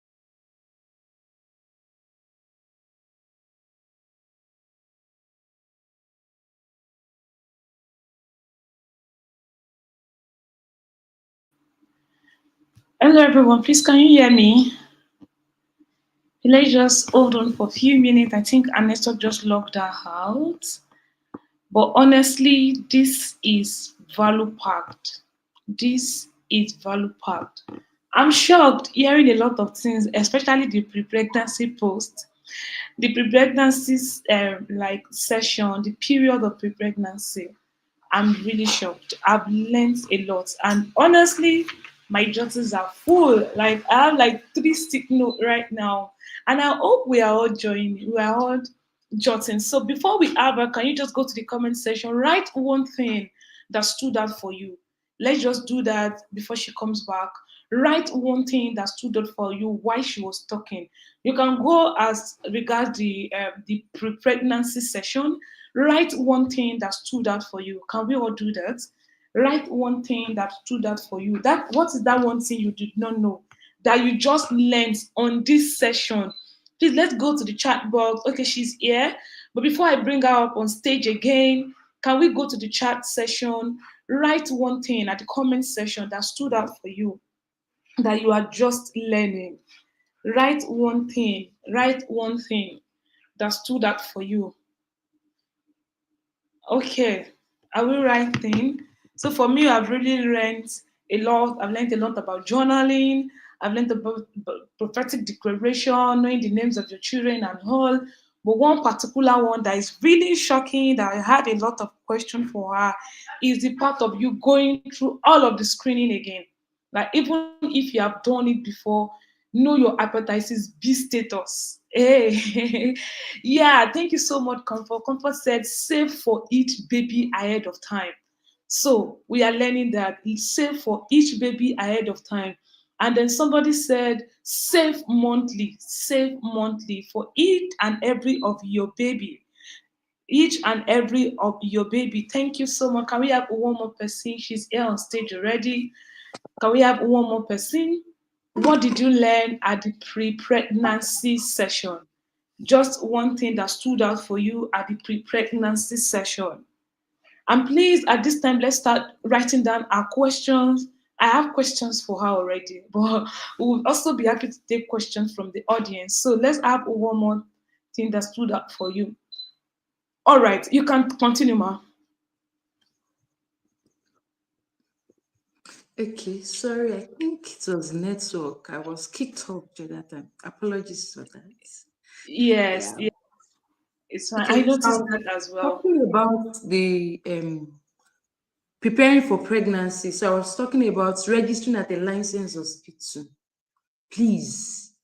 Hello, everyone. Please, can you hear me? Let's just hold on for a few minutes. I think Anessa just logged her out. But honestly, this is value packed. This is value packed. I'm shocked hearing a lot of things, especially the pre-pregnancy post, the pre-pregnancy like session, the period of pre-pregnancy. I'm really shocked. I've learned a lot, and honestly, my jotters are full. Like I have like 3 stick notes right now, and I hope we are all joining. We are all jotting. So before we have her, can you just go to the comment section, write one thing that stood out for you? Let's just do that before she comes back. Write one thing that stood out for you while she was talking. You can go as regards the pre-pregnancy session. Write one thing that stood out for you. Can we all do that? Write one thing that stood out for you. That what is that one thing you did not know that you just learned on this session? Please let's go to the chat box. Okay, she's here. But before I bring her up on stage again, can we go to the chat session? Write one thing at the comment section that stood out for you that you are just learning. Write one thing. Write one thing that stood out for you. Okay, I will write thing. So for me, I've really learned a lot. I've learned a lot about journaling. I've learned about prophetic declaration, knowing the names of your children and all. But one particular one that is really shocking that I had a lot of questions for her is the part of you going through all of the screening again. Like even if you have done it before, know your hepatitis B status. Hey, yeah, thank you so much, Comfort. Comfort said, save for each baby ahead of time. So we are learning that save for each baby ahead of time. And then somebody said, save monthly for each and every of your baby. Each and every of your baby. Thank you so much. Can we have one more person? She's here on stage already. Can we have one more person? What did you learn at the pre-pregnancy session? Just one thing that stood out for you at the pre-pregnancy session. And please, at this time, let's start writing down our questions. I have questions for her already, but we will also be happy to take questions from the audience. So let's have one more thing that stood out for you. All right, you can continue, Ma. Okay, sorry, I think it was network. I was kicked off the other time. Apologies for that. Yes, Yeah. yes, it's fine. I Okay. So I noticed was that as well. talking about the preparing for pregnancy. So I was talking about registering at a licensed hospital. Please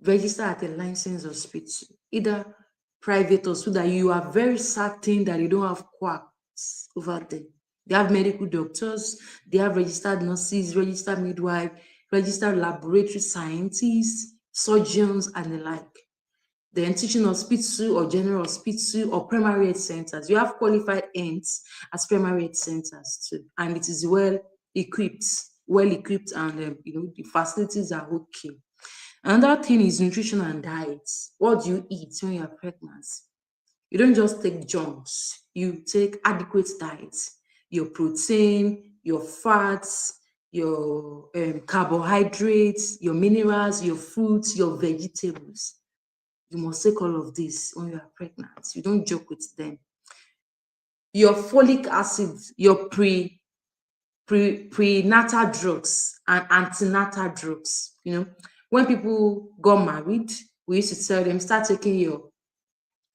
register at a licensed hospital, either private or so that you are very certain that you don't have quacks over there. They have medical doctors, they have registered nurses, registered midwife, registered laboratory scientists, surgeons, and the like. Then teaching hospital or general hospital or primary health centers. You have qualified ends as primary health centers too, and it is equipped, well equipped, and the facilities are okay. Another thing is nutrition and diet. What do you eat when you're pregnant? You don't just take junks, you take adequate diet. Your protein, your fats, your carbohydrates, your minerals, your fruits, your vegetables. You must take all of this when you are pregnant. You don't joke with them. Your folic acid, your prenatal drugs and antenatal drugs. When people got married, we used to tell them start taking your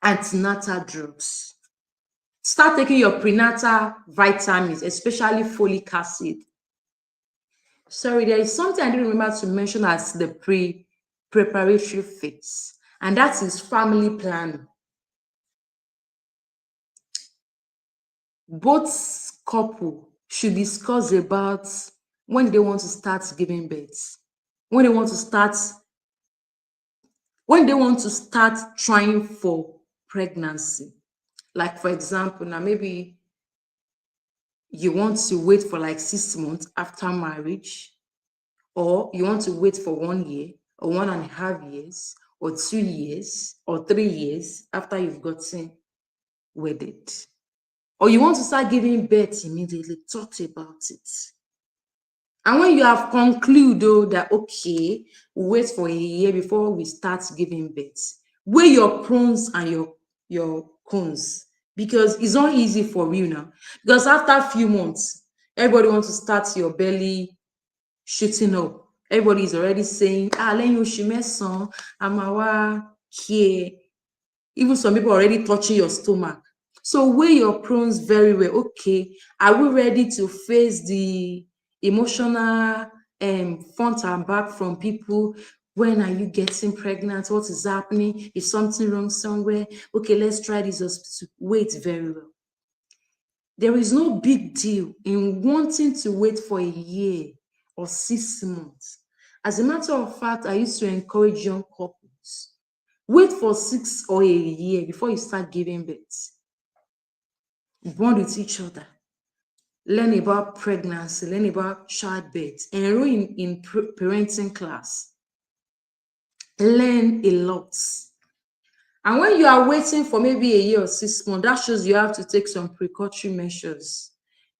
antenatal drugs. Start taking your prenatal vitamins, especially folic acid. Sorry, there is something I didn't remember to mention as the preparatory phase, and that is family planning. Both couple should discuss about when they want to start giving birth, when they want to start trying for pregnancy. Like for example, now maybe you want to wait for like 6 months after marriage, or you want to wait for 1 year or 1.5 years or 2 years or 3 years after you've gotten wedded, or you want to start giving birth immediately. Thought about it. And when you have conclude though that okay, we wait for a year before we start giving birth, weigh your pros and your cons, because it's not easy for you now. Because after a few months, everybody wants to start your belly shooting up. Everybody is already saying, lẹ́yìn oṣù mẹ́sàn-án, a máa wá here. Even some people are already touching your stomach. So weigh your pros very well. Okay, are we ready to face the emotional front and back from people? When are you getting pregnant? What is happening? Is something wrong somewhere? Okay, let's try this hospital. Wait very well. There is no big deal in wanting to wait for a year or 6 months. As a matter of fact, I used to encourage young couples, wait for 6 or a year before you start giving birth. Bond with each other. Learn about pregnancy, learn about childbirth, enroll in parenting class. Learn a lot. And when you are waiting for maybe a year or 6 months, that shows you have to take some precautionary measures.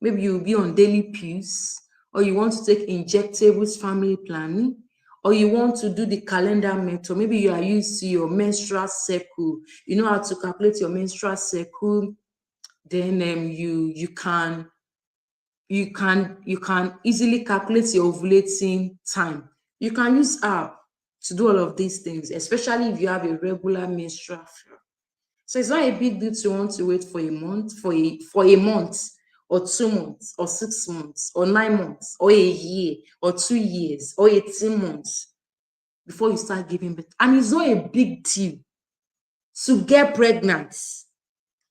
Maybe you'll be on daily pills, or you want to take injectables, family planning, or you want to do the calendar method. Maybe you are used to your menstrual cycle. You know how to calculate your menstrual cycle. Then you can easily calculate your ovulating time. You can use app to do all of these things, especially if you have a regular menstrual flow. So it's not a big deal to want to wait for a month, for a month, or 2 months, or 6 months, or 9 months, or a year, or 2 years, or 18 months before you start giving birth. And it's not a big deal to get pregnant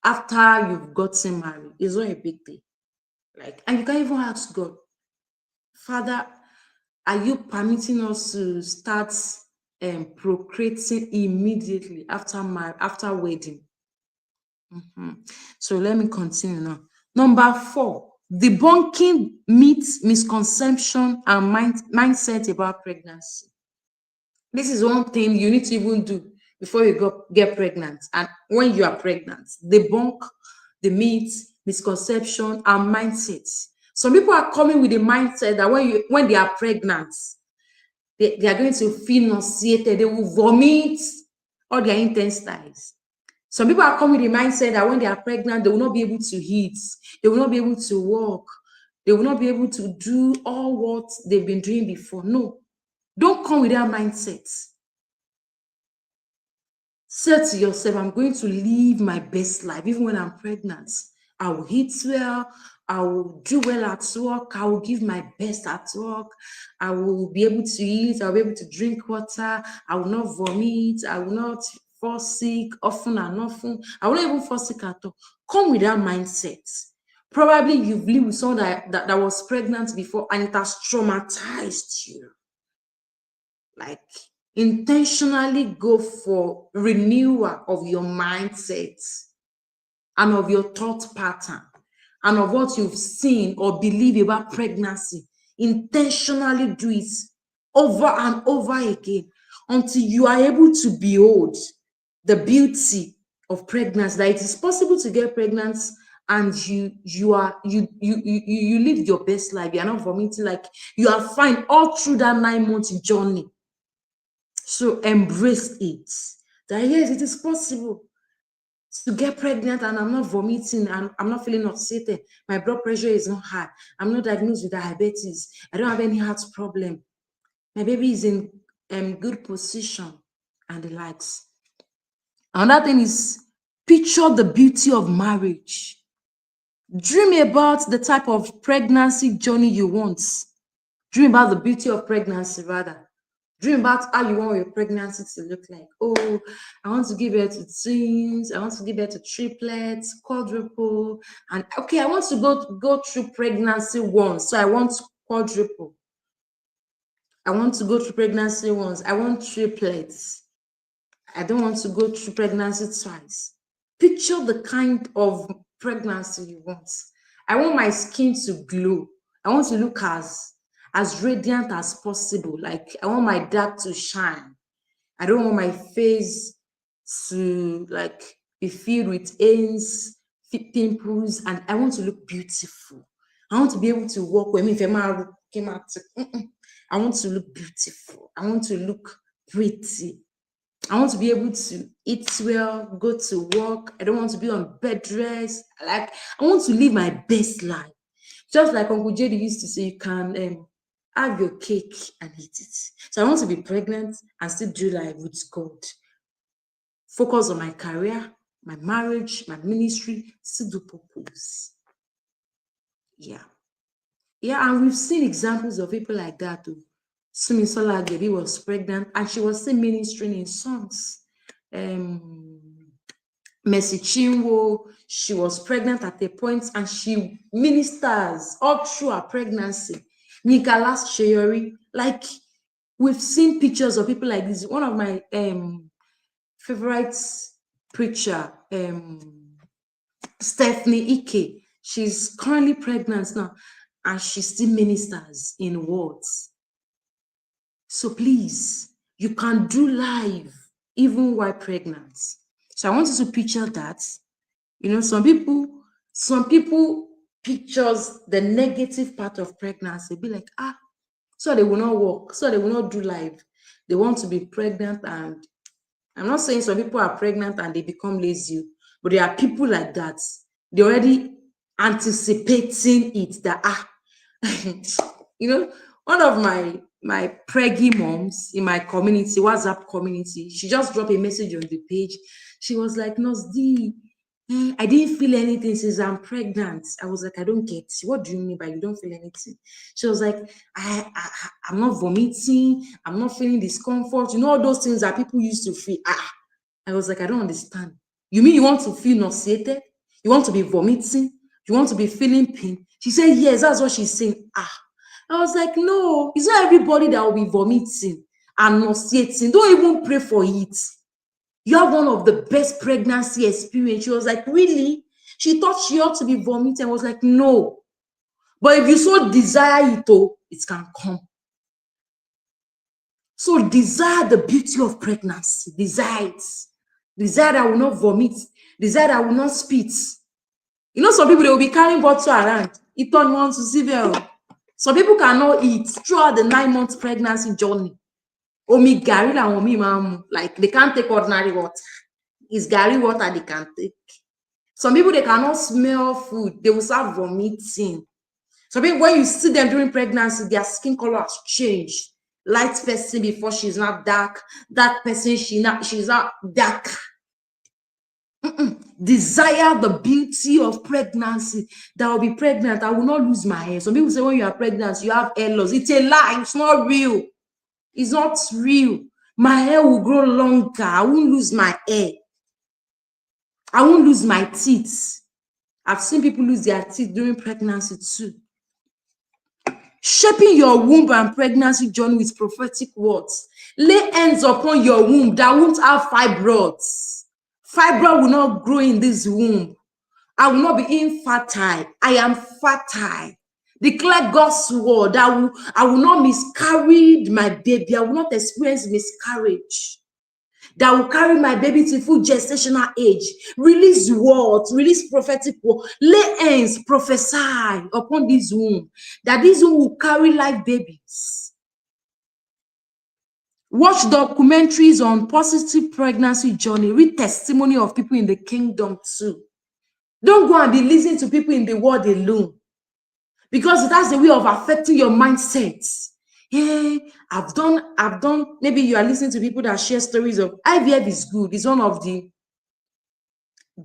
after you've gotten married. It's not a big deal. And you can even ask God, Father, are you permitting us to start procreating immediately after wedding? So let me continue now. Number 4, debunking myths, misconception, and mindset about pregnancy. This is one thing you need to even do before you get pregnant. And when you are pregnant, debunk the myths, misconception, and mindsets. Some people are coming with the mindset that when they are pregnant, they are going to feel nauseated, they will vomit all their intestines. Some people are coming with the mindset that when they are pregnant, they will not be able to eat, they will not be able to walk, they will not be able to do all what they've been doing before. No, don't come with that mindset. Say to yourself, I'm going to live my best life, even when I'm pregnant. I will eat well. I will do well at work. I will give my best at work. I will be able to eat. I'll be able to drink water. I will not vomit. I will not fall sick often and often. I will not even fall sick at all. Come with that mindset. Probably you've lived with someone that was pregnant before and it has traumatized you. Like, intentionally go for renewal of your mindset and of your thought pattern and of what you've seen or believe about pregnancy. Intentionally do it over and over again until you are able to behold the beauty of pregnancy, that it is possible to get pregnant and you live your best life. You are not vomiting, like you are fine all through that 9 month journey. So embrace it. That yes, it is possible to get pregnant and I'm not vomiting and I'm not feeling nauseated. My blood pressure is not high. I'm not diagnosed with diabetes. I don't have any heart problem. My baby is in good position and the likes. Another thing is picture the beauty of marriage. Dream about the type of pregnancy journey you want. Dream about the beauty of pregnancy, rather. Dream about how you want your pregnancy to look like. Oh, I want to give birth to twins. I want to give birth to triplets, quadruple. And okay, I want to go through pregnancy once. So I want quadruple. I want to go through pregnancy once. I want triplets. I don't want to go through pregnancy twice. Picture the kind of pregnancy you want. I want my skin to glow. I want to look as radiant as possible. Like I want my dark to shine. I don't want my face to like be filled with ants, pimples, and I want to look beautiful. I want to be able to walk with me. I want to look beautiful. I want to look pretty. I want to be able to eat well, go to work. I don't want to be on bed rest. Like I want to live my best life. Just like Uncle JD used to say, you can have your cake and eat it. So I want to be pregnant and still do life with God. Focus on my career, my marriage, my ministry, still do purpose. Yeah. Yeah, and we've seen examples of people like that too. Sumisola Agbebi was pregnant and she was still ministering in songs. Mercy Chinwo, she was pregnant at a point and she ministers all through her pregnancy. Nicholas Sheyori, like we've seen pictures of people like this. One of my favorite preacher, Stephanie Ike, she's currently pregnant now and she still ministers in words. So please, you can do live even while pregnant. So I want you to picture that. You know, some people pictures the negative part of pregnancy, be like, so they will not work, so they will not do live. They want to be pregnant, and I'm not saying some people are pregnant and they become lazy, but there are people like that. They're already anticipating it that you know, one of my preggy moms in my community, WhatsApp community, she just dropped a message on the page. She was like, Nurse D, I didn't feel anything since I'm pregnant. I was like, I don't get it. What do you mean by you don't feel anything? She was like, I'm not vomiting. I'm not feeling discomfort. You know, all those things that people used to feel. I was like, I don't understand. You mean you want to feel nauseated? You want to be vomiting? You want to be feeling pain? She said, yes, that's what she's saying. I was like, no, it's not everybody that will be vomiting and nauseating. Don't even pray for it. You have one of the best pregnancy experience. She was like, really? She thought she ought to be vomiting. I was like, no. But if you so desire it, it can come. So desire the beauty of pregnancy. Desire it. Desire that I will not vomit. Desire that I will not spit. You know, some people, they will be carrying bottle around. It on one to see there. Some people cannot eat throughout the 9 months pregnancy journey. Omi gari la omi mamu. Like they can't take ordinary water. It's gari water they can take. Some people, they cannot smell food. They will start vomiting. Some people, when you see them during pregnancy, their skin color has changed. light person before she's not dark. Dark person, she's not dark. Desire the beauty of pregnancy. That will be pregnant. I will not lose my hair. Some people say when you are pregnant, you have hair loss. It's a lie. It's not real. It's not real. My hair will grow longer. I won't lose my hair. I won't lose my teeth. I've seen people lose their teeth during pregnancy too. Shaping your womb and pregnancy journey with prophetic words. Lay hands upon your womb that won't have fibroids. Fibroid will not grow in this womb. I will not be infertile. I am fertile. Declare God's word. I will not miscarry my baby. I will not experience miscarriage. That will carry my baby to full gestational age. Release words, release prophetic word. Lay hands, prophesy upon this womb. That this womb will carry live babies. Watch documentaries on positive pregnancy journey. Read testimony of people in the kingdom too. Don't go and be listening to people in the world alone. Because that's the way of affecting your mindset. Yeah, I've done. Maybe you are listening to people that share stories of IVF is good. It's one of the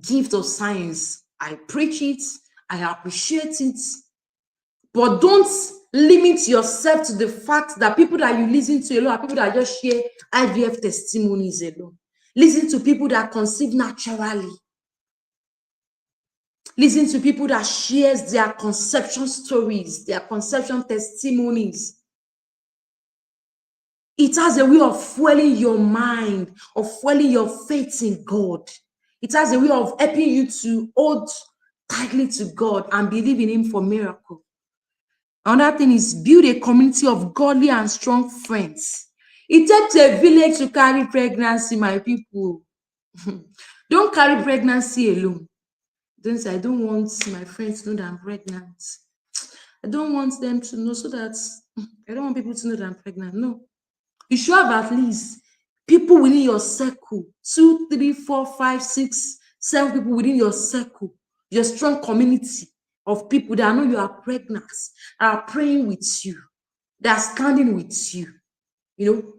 gifts of science. I preach it. I appreciate it. But don't limit yourself to the fact that people that you listen to alone are people that just share IVF testimonies alone. Listen to people that conceive naturally. Listen to people that shares their conception stories, their conception testimonies. It has a way of fueling your mind, of fueling your faith in God. It has a way of helping you to hold tightly to God and believe in Him for miracle. Another thing is build a community of godly and strong friends. It takes a village to carry pregnancy, my people. Don't carry pregnancy alone. Don't say, I don't want my friends to know that I'm pregnant. I don't want them to know so that I don't want people to know that I'm pregnant. No. You should have at least people within your circle, 2, 3, 4, 5, 6, 7 people within your circle, your strong community of people that know you are pregnant, that are praying with you, that are standing with you,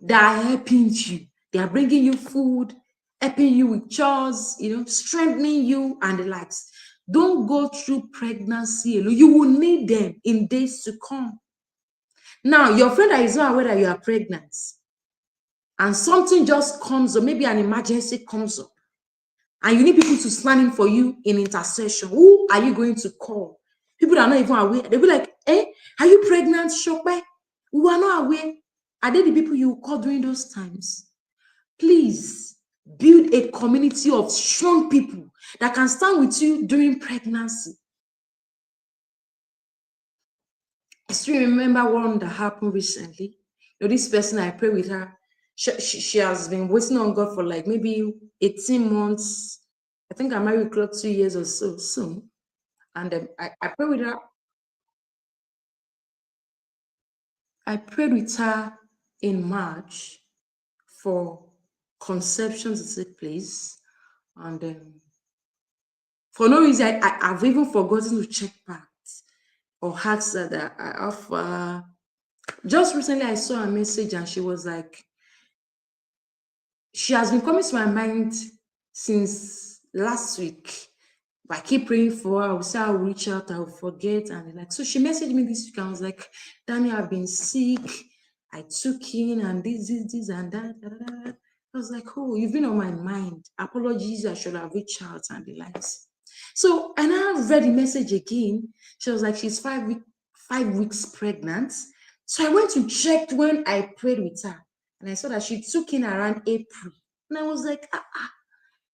that are helping you. They are bringing you food, helping you with chores, strengthening you and the likes. Don't go through pregnancy alone. You will need them in days to come. Now, your friend that is not aware that you are pregnant, and something just comes up, maybe an emergency comes up, and you need people to stand in for you in intercession. Who are you going to call? People that are not even aware. They'll be like, are you pregnant, Shokwe? We are not aware. Are they the people you call during those times? Please build a community of strong people that can stand with you during pregnancy. I still remember one that happened recently. This person, I pray with her. She has been waiting on God for like maybe 18 months. I think I married close to 2 years or so soon. And I prayed with her. I prayed with her in March for conception to take place. And for no reason, I've even forgotten to check back or ask her that I offer. Just recently, I saw a message and she was like, she has been coming to my mind since last week. But I keep praying for her. I will say I'll reach out, I'll forget. And like, so she messaged me this week. I was like, Danny, I've been sick. I took in and this, and that. Da, da, da. I was like, oh, you've been on my mind. Apologies, I should have reached out and the likes. So, and I read the message again. She was like, she's 5 weeks pregnant. So I went to check when I prayed with her. And I saw that she took in around April. And I was like,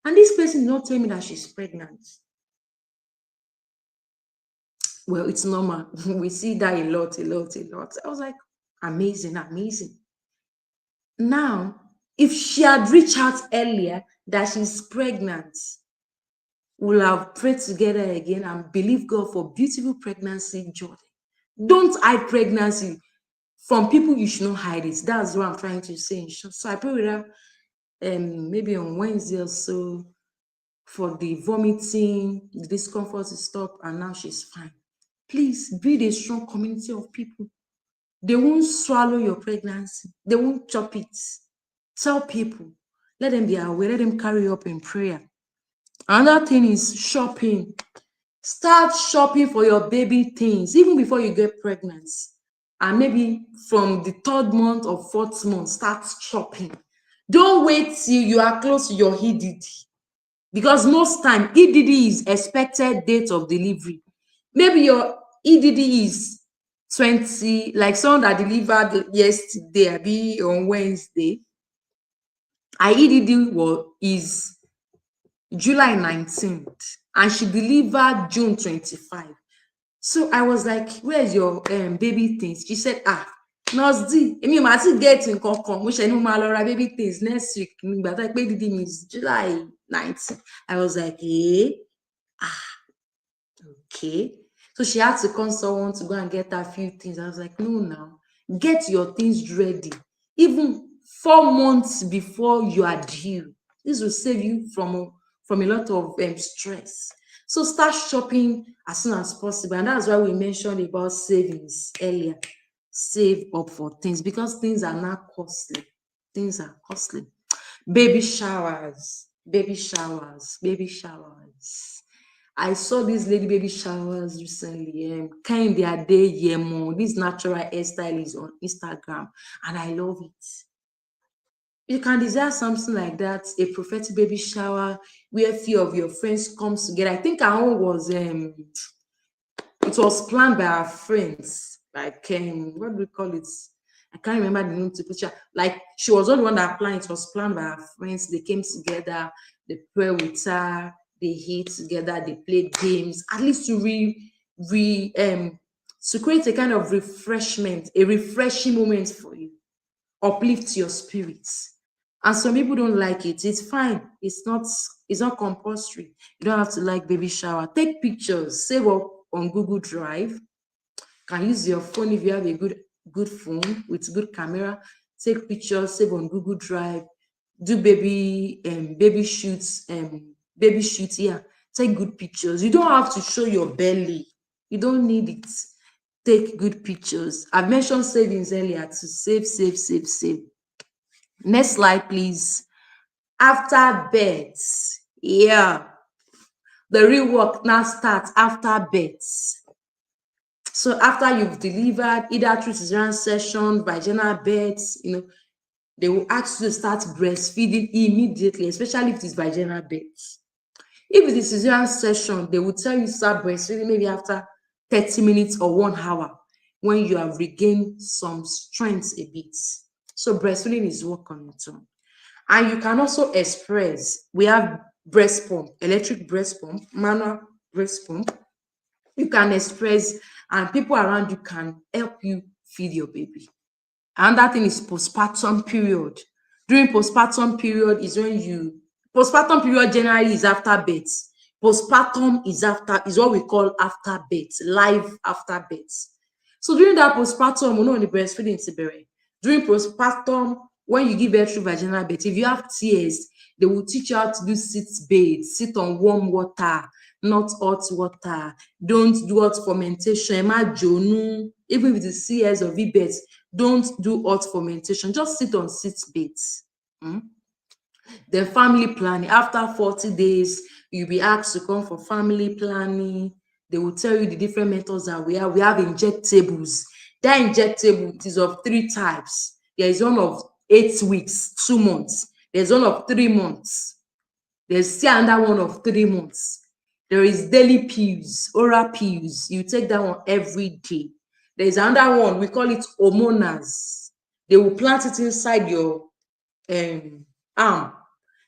And this person did not tell me that she's pregnant. Well, it's normal. We see that a lot. I was like, amazing. Now, if she had reached out earlier that she's pregnant, we'll have prayed together again and believe God for beautiful pregnancy journey. Don't hide pregnancy from people. You should not hide it. That's what I'm trying to say in short. So I pray with her maybe on Wednesday or so for the vomiting, the discomfort to stop, and now she's fine. Please build a strong community of people They won't swallow your pregnancy. They won't chop it. Tell people. Let them be aware. Let them carry up in prayer. Another thing is shopping. Start shopping for your baby things even before you get pregnant. And maybe from the 3rd month or 4th month, start shopping. Don't wait till you are close to your EDD. Because most time, EDD is expected date of delivery. Maybe your EDD is 20, like someone that delivered yesterday, be on Wednesday. Her EDD is July 19th, and she delivered June 25. So I was like, where's your baby things? She said, Nurse D, èmi ò mà ti get nǹkan kan, mo ṣe ni mo máa lọ ra baby things next week nígbà tó pé dídí mi is July 19. I was like, okay. So she had to call someone to go and get a few things. I was like, no, now get your things ready. Even 4 months before you are due. This will save you from a lot of stress. So start shopping as soon as possible. And that's why we mentioned about savings earlier. Save up for things because things are not costly. Things are costly. Baby showers, baby showers, baby showers. I saw this lady baby showers recently. Kind their day yemo. This natural hairstyle is on Instagram, and I love it. You can desire something like that, a prophetic baby shower where a few of your friends comes together. I think our own was it was planned by our friends. Like what do we call it? I can't remember the name to picture. Like she was not the one that planned. It was planned by our friends. They came together. They pray with her. They eat together. They played games. At least to to create a kind of refreshment, a refreshing moment for you, uplift your spirits. And some people don't like it. It's fine. It's not compulsory. You don't have to like baby shower. Take pictures, save up on Google Drive. Can use your phone if you have a good phone with good camera. Take pictures, save on Google Drive. Do baby shoots, yeah. Take good pictures. You don't have to show your belly. You don't need it. Take good pictures. I've mentioned savings earlier to save. Next slide, please. After birth, yeah, the real work now starts after birth. So after you've delivered, either through cesarean section, vaginal birth, they will ask you to start breastfeeding immediately, especially if it is vaginal birth. If it is cesarean section, they will tell you to start breastfeeding maybe after 30 minutes or 1 hour when you have regained some strength a bit. So breastfeeding is work on its own. And you can also express. We have breast pump, electric breast pump, manual breast pump. You can express, and people around you can help you feed your baby. Another thing is postpartum period. During postpartum period is when postpartum period generally is after birth. Postpartum is what we call after birth, live after birth. So during that postpartum, we know the breastfeeding is bere. During postpartum, when you give birth through vaginal birth, if you have tears, they will teach you how to do sit bathe, sit on warm water, not hot water. Don't do hot fermentation. Even with the CS or VBET, don't do hot fermentation. Just sit on sit baths. Then family planning. After 40 days, you'll be asked to come for family planning. They will tell you the different methods that we have. We have injectables. That injectable is of 3 types. There is one of 8 weeks, 2 months. There's one of 3 months. There's still another one of 3 months. There is daily pills, oral pills. You take that one every day. There's another one, we call it hormonals. They will plant it inside your arm.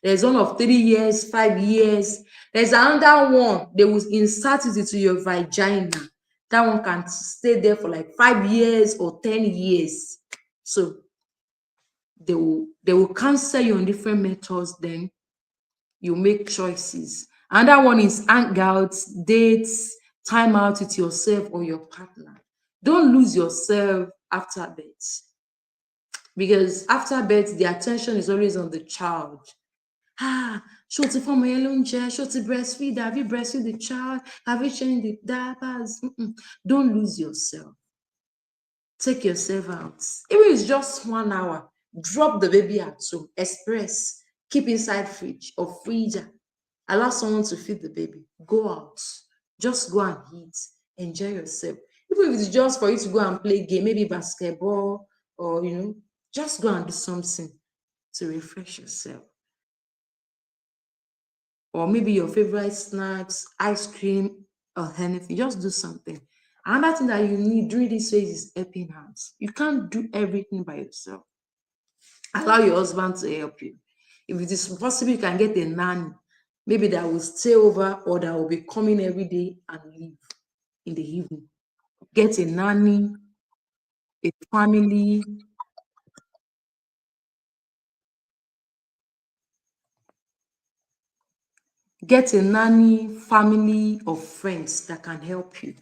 There's one of 3 years, 5 years. There's another one, they will insert it into your vagina. That one can stay there for like 5 years or 10 years. So they will counsel you on different methods, then you make choices. Another one is hangouts, dates, time out with yourself or your partner. Don't lose yourself after birth, because after birth, the attention is always on the child. Ṣé o ti fún ọmọ yẹn lóúnjẹ? Ṣé o ti breastfeed? Have you breastfeed the child? Have you changed the diapers? Don't lose yourself. Take yourself out. Even if it's just 1 hour, drop the baby at home, express, keep inside fridge or freezer. Allow someone to feed the baby. Go out. Just go and eat. Enjoy yourself. Even if it's just for you to go and play game, maybe basketball or just go and do something to refresh yourself. Or maybe your favorite snacks, ice cream, or anything. Just do something. Another thing that you need during this phase is helping hands. You can't do everything by yourself. Allow your husband to help you. If it is possible, you can get a nanny, maybe that will stay over or that will be coming every day and leave in the evening. Get a nanny, a family. Get a nanny, family, or friends that can help you.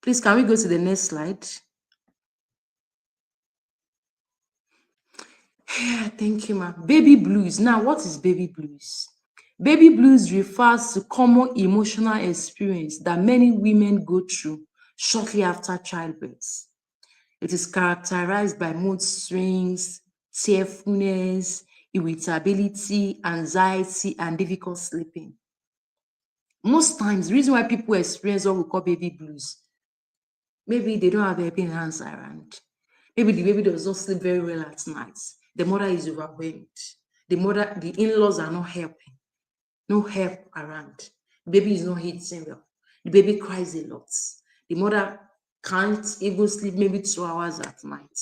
Please, can we go to the next slide? Yeah, thank you, ma. Baby blues. Now, what is baby blues? Baby blues refers to common emotional experience that many women go through shortly after childbirth. It is characterized by mood swings, tearfulness, irritability, anxiety, and difficult sleeping. Most times, the reason why people experience what we call baby blues, maybe they don't have helping hands around. Maybe the baby does not sleep very well at night. The mother is overwhelmed. The in-laws are not helping. No help around. The baby is not eating well. The baby cries a lot. The mother can't even sleep maybe 2 hours at night.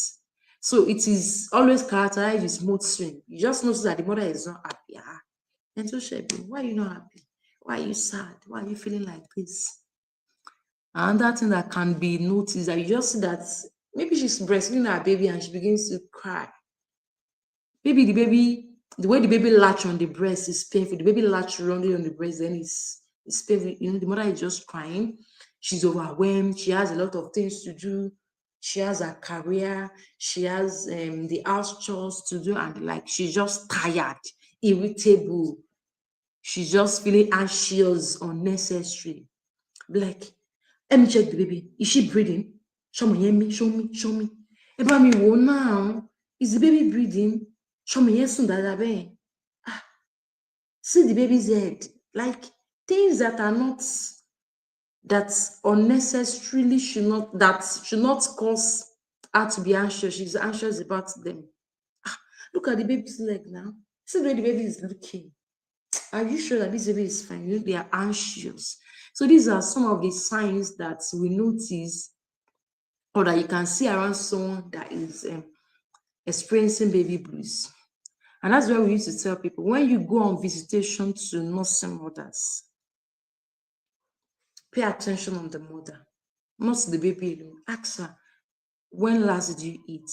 So it is always characterized with mood swing. You just notice that the mother is not happy. And so Shebi, why are you not happy? Why are you sad? Why are you feeling like this? Another thing that can be noticed that you just see that maybe she's breastfeeding her baby and she begins to cry. Maybe the way the baby latch on the breast is painful. The baby latch wrongly on the breast, then it's painful. The mother is just crying. She's overwhelmed. She has a lot of things to do. She has a career. She has the house chores to do, and like she's just tired, irritable. She's just feeling anxious, unnecessary. Like, let me check the baby. Is she breathing? Show me, show me, show me. Eba mi wo now. Is the baby breathing? Show me yes, be. See the baby's head. Like things that are not that unnecessarily should not cause her to be anxious. She's anxious about them. Look at the baby's leg now. See the way the baby is looking. Are you sure that this baby is fine? They are anxious. So these are some of the signs that we notice or that you can see around someone that is experiencing baby blues. And that's why we used to tell people, when you go on visitation to nursing mothers, pay attention on the mother, not the baby alone. Ask her, when last did you eat?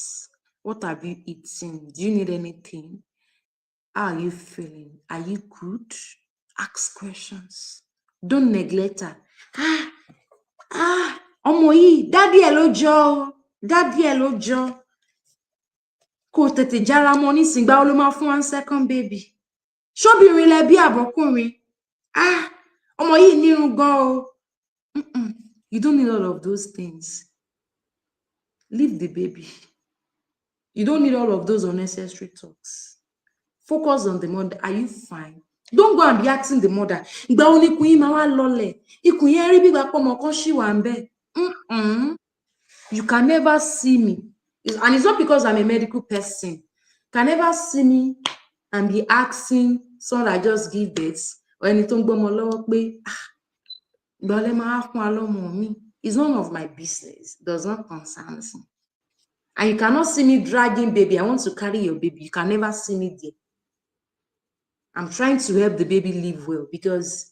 What have you eaten? Do you need anything? How are you feeling? Are you good? Ask questions. Don't neglect her. Ọmọ yìí, dádì ẹ̀ ló jọ o, dádì ẹ̀ ló jọ. Kò tètè jára mọ́ nísìnyí, ìgbà wo ló máa fún wa second baby? Ṣóbìnrin lẹ bí àbọ́kùnrin? Ọmọ yìí nírun gan o. You don't need all of those things. Leave the baby. You don't need all of those unnecessary talks. Focus on the mother. Are you fine? Don't go and be asking the mother. Ìgbà wo ni ikùn yín máa wá lọlẹ̀? Ikùn yẹn rí bí ìgbà pọ̀ ọmọ kan ṣì wà ń bẹ̀. You can never see me. And it's not because I'm a medical person. You can never see me and be asking someone that just give birth or ẹni tó ń gbọ́mọ lọ́wọ́ pé ìgbà wo lẹ máa fún wa lọ́mọ mi? It's none of my business. It does not concern me. And you cannot see me dragging baby. I want to carry your baby. You can never see me there. I'm trying to help the baby live well because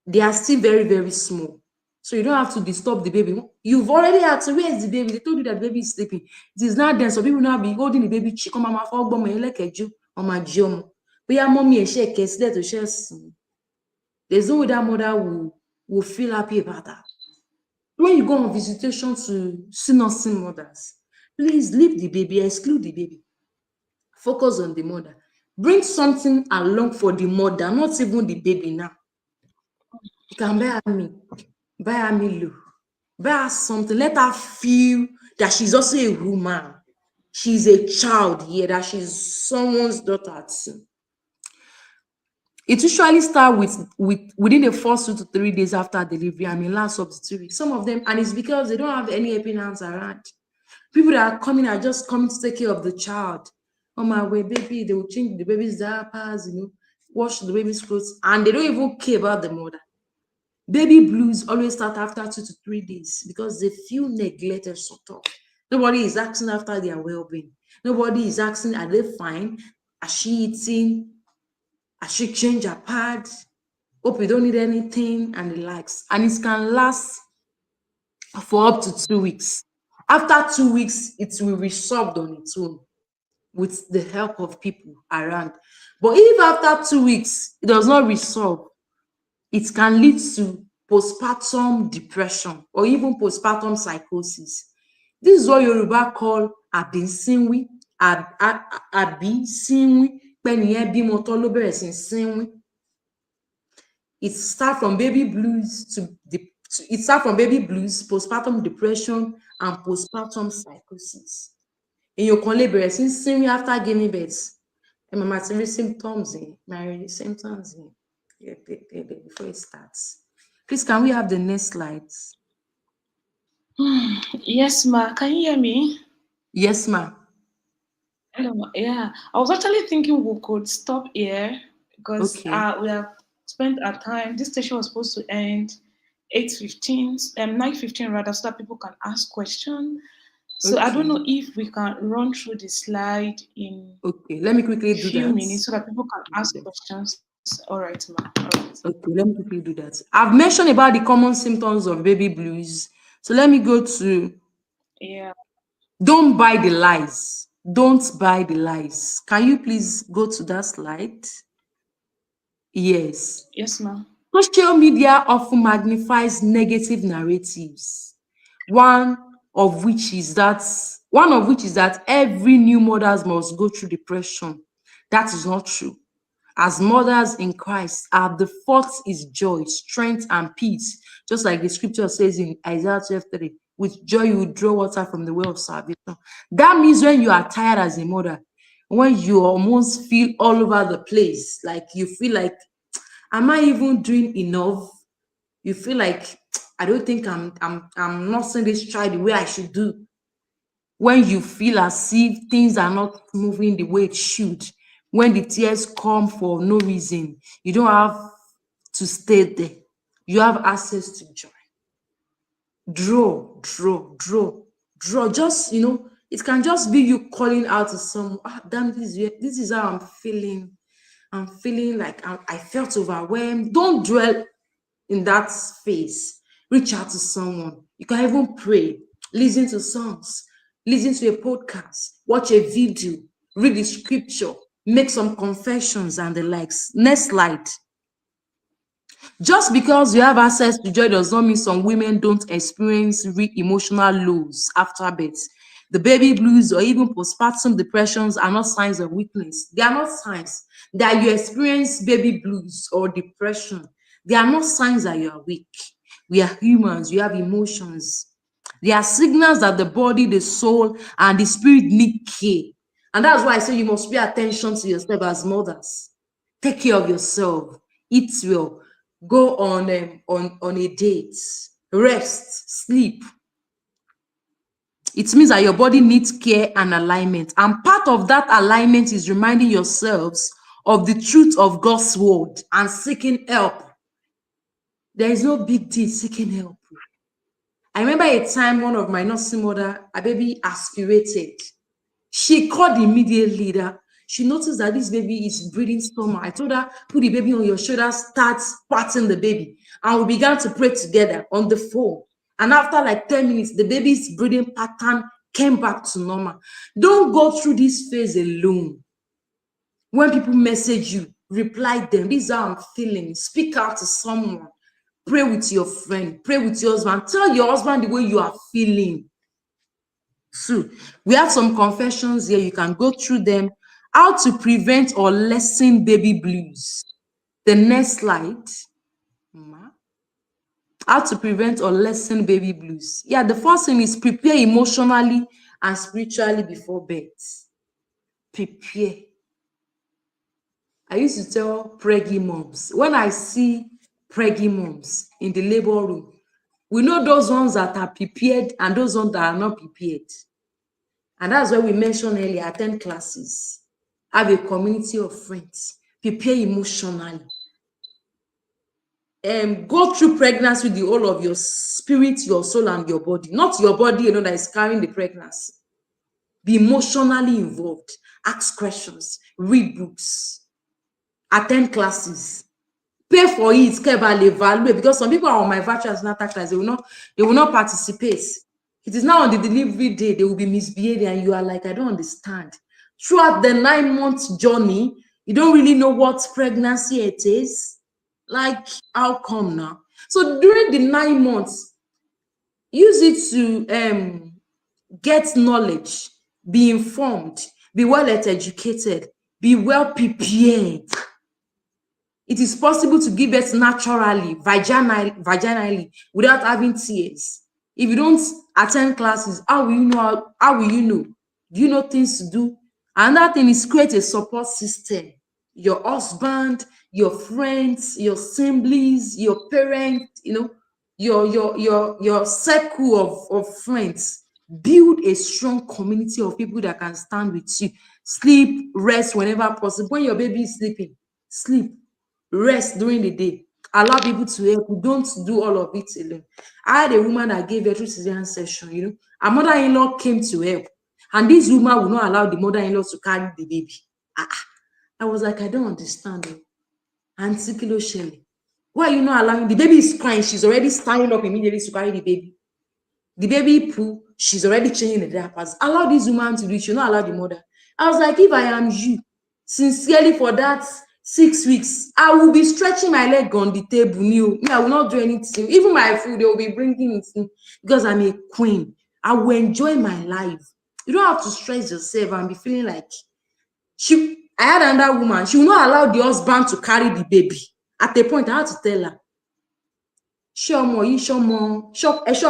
they are still very, very small. So you don't have to disturb the baby. You've already asked, where is the baby? They told you that the baby is sleeping. It is not then. So people now be holding the baby cheek. Mama for mommy and share case to share. There's no way that mother will feel happy about that. When you go on visitation to see nursing mothers, please leave the baby, exclude the baby. Focus on the mother. Bring something along for the mother, not even the baby now. You can buy her milk, buy her Milo, buy her something. Let her feel that she's also a woman. She's a child here, that she's someone's daughter too. It usually start with within the first 2 to 3 days after delivery. I mean, last up to 2 weeks. Some of them, and it's because they don't have any helping hands around. People that are coming are just coming to take care of the child. On my way, baby, they will change the baby's diapers, wash the baby's clothes, and they don't even care about the mother. Baby blues always start after 2 to 3 days because they feel neglected, sort of. Nobody is asking after their well-being. Nobody is asking, are they fine? Are she eating? Has she changed her pad? Hope you don't need anything, and the likes. And it can last for up to 2 weeks. After 2 weeks, it will resolve on its own with the help of people around. But if after 2 weeks it does not resolve, it can lead to postpartum depression or even postpartum psychosis. This is what Yoruba call abinsinwi, abinsinwi, pẹ́niyẹn bímọ tán ló bẹ̀rẹ̀ sí sínwín. It starts from baby blues postpartum depression, and postpartum psychosis. Èèyàn kan lè bẹ̀rẹ̀ sí sínwín after giving birth. Ẹ máa ti rí symptoms before it starts. Please, can we have the next slides? Yes, ma. Can you hear me? Yes, ma. Hello, ma. Yeah. I was actually thinking we could stop here because Okay. we have spent our time. This session was supposed to end 8:15, 9:15 rather, so that people can ask questions. So I don't know if we can run through the slide in Okay, let me quickly do few that. minutes so that people can ask questions. All right, ma. All right. Okay, let me quickly do that. I've mentioned about the common symptoms of baby blues. So let me go to Yeah. don't buy the lies. Don't buy the lies. Can you please go to that slide? Yes. Yes, ma. Social media often magnifies negative narratives. One of which is that every new mother must go through depression. That is not true. As mothers in Christ, our default is joy, strength, and peace. Just like the scripture says in Isaiah 12:3, with joy you will draw water from the well of salvation. That means when you are tired as a mother, when you almost feel all over the place, like you feel like, am I even doing enough? You feel like, I don't think I'm nursing this child the way I should do. When you feel as if things are not moving the way it should, when the tears come for no reason, you don't have to stay there. You have access to joy. Draw. Just, it can just be you calling out to someone, damn, this is how I'm feeling. I'm feeling like I felt overwhelmed. Don't dwell in that space. Reach out to someone. You can even pray, listen to songs, listen to a podcast, watch a video, read the scripture, make some confessions and the likes. Next slide. Just because you have access to joy does not mean some women don't experience real emotional lows after birth. The baby blues or even postpartum depressions are not signs of weakness. They are not signs that you experience baby blues or depression. They are not signs that you are weak. We are humans, we have emotions. They are signals that the body, the soul, and the spirit need care. And that's why I say you must pay attention to yourself as mothers. Take care of yourself, eat well, go on a date, rest, sleep. It means that your body needs care and alignment. And part of that alignment is reminding yourselves of the truth of God's word and seeking help. There is no big deal seeking help. I remember a time one of my nursing mother, a baby aspirated. She called immediately that she noticed that this baby is breathing stomach. I told her, put the baby on your shoulder, start patting the baby. And we began to pray together on the phone. And after like 10 minutes, the baby's breathing pattern came back to normal. Don't go through this phase alone. When people message you, reply them. This is how I'm feeling. Speak out to someone. Pray with your friend. Pray with your husband. Tell your husband the way you are feeling. So we have some confessions here. You can go through them. How to prevent or lessen baby blues. The next slide. How to prevent or lessen baby blues. Yeah, the first thing is prepare emotionally and spiritually before birth. Prepare. I used to tell preggy moms, when I see preggy moms in the labor room, we know those ones that are prepared and those ones that are not prepared. And that's why we mentioned earlier, attend classes, have a community of friends, prepare emotionally. Go through pregnancy with the whole of your spirit, your soul, and your body. Not your body that is carrying the pregnancy. Be emotionally involved. Ask questions. Read books. Attend classes. Pay for it, evaluate, because some people are on my virtual antenatal class, they will not participate. It is now on the delivery day they will be misbehaving, and you are like, I don't understand. Throughout the 9 month journey, you don't really know what pregnancy it is. Like, how come now? So during the 9 months, use it to get knowledge, be informed, be well educated, be well prepared. It is possible to give birth naturally, vaginally, without having tears. If you don't attend classes, how will you know? How will you know? Do you know things to do? Another thing is create a support system. Your husband, your friends, your siblings, your parents, your circle of friends. Build a strong community of people that can stand with you. Sleep, rest whenever possible. When your baby is sleeping, sleep, rest during the day. Allow people to help you. Don't do all of it alone. I had a woman that gave birth through cesarean section. Her mother-in-law came to help, and this woman would not allow the mother-in-law to carry the baby. I was like, I don't understand. Auntie Kilo Shelley, why are you not allowing? The baby is crying. She's already standing up immediately to carry the baby. The baby poo, she's already changing the diapers. Allow this woman to do it. She'll not allow the mother. I was like, if I am you, sincerely, for that 6 weeks, I will be stretching my leg on the table. Me, I will not do anything. Even my food, they will be bringing it in, because I'm a queen. I will enjoy my life. You don't have to stress yourself and be feeling like I had another woman. She will not allow the husband to carry the baby. At a point, I had to tell her, ṣé ọmọ yìí ṣé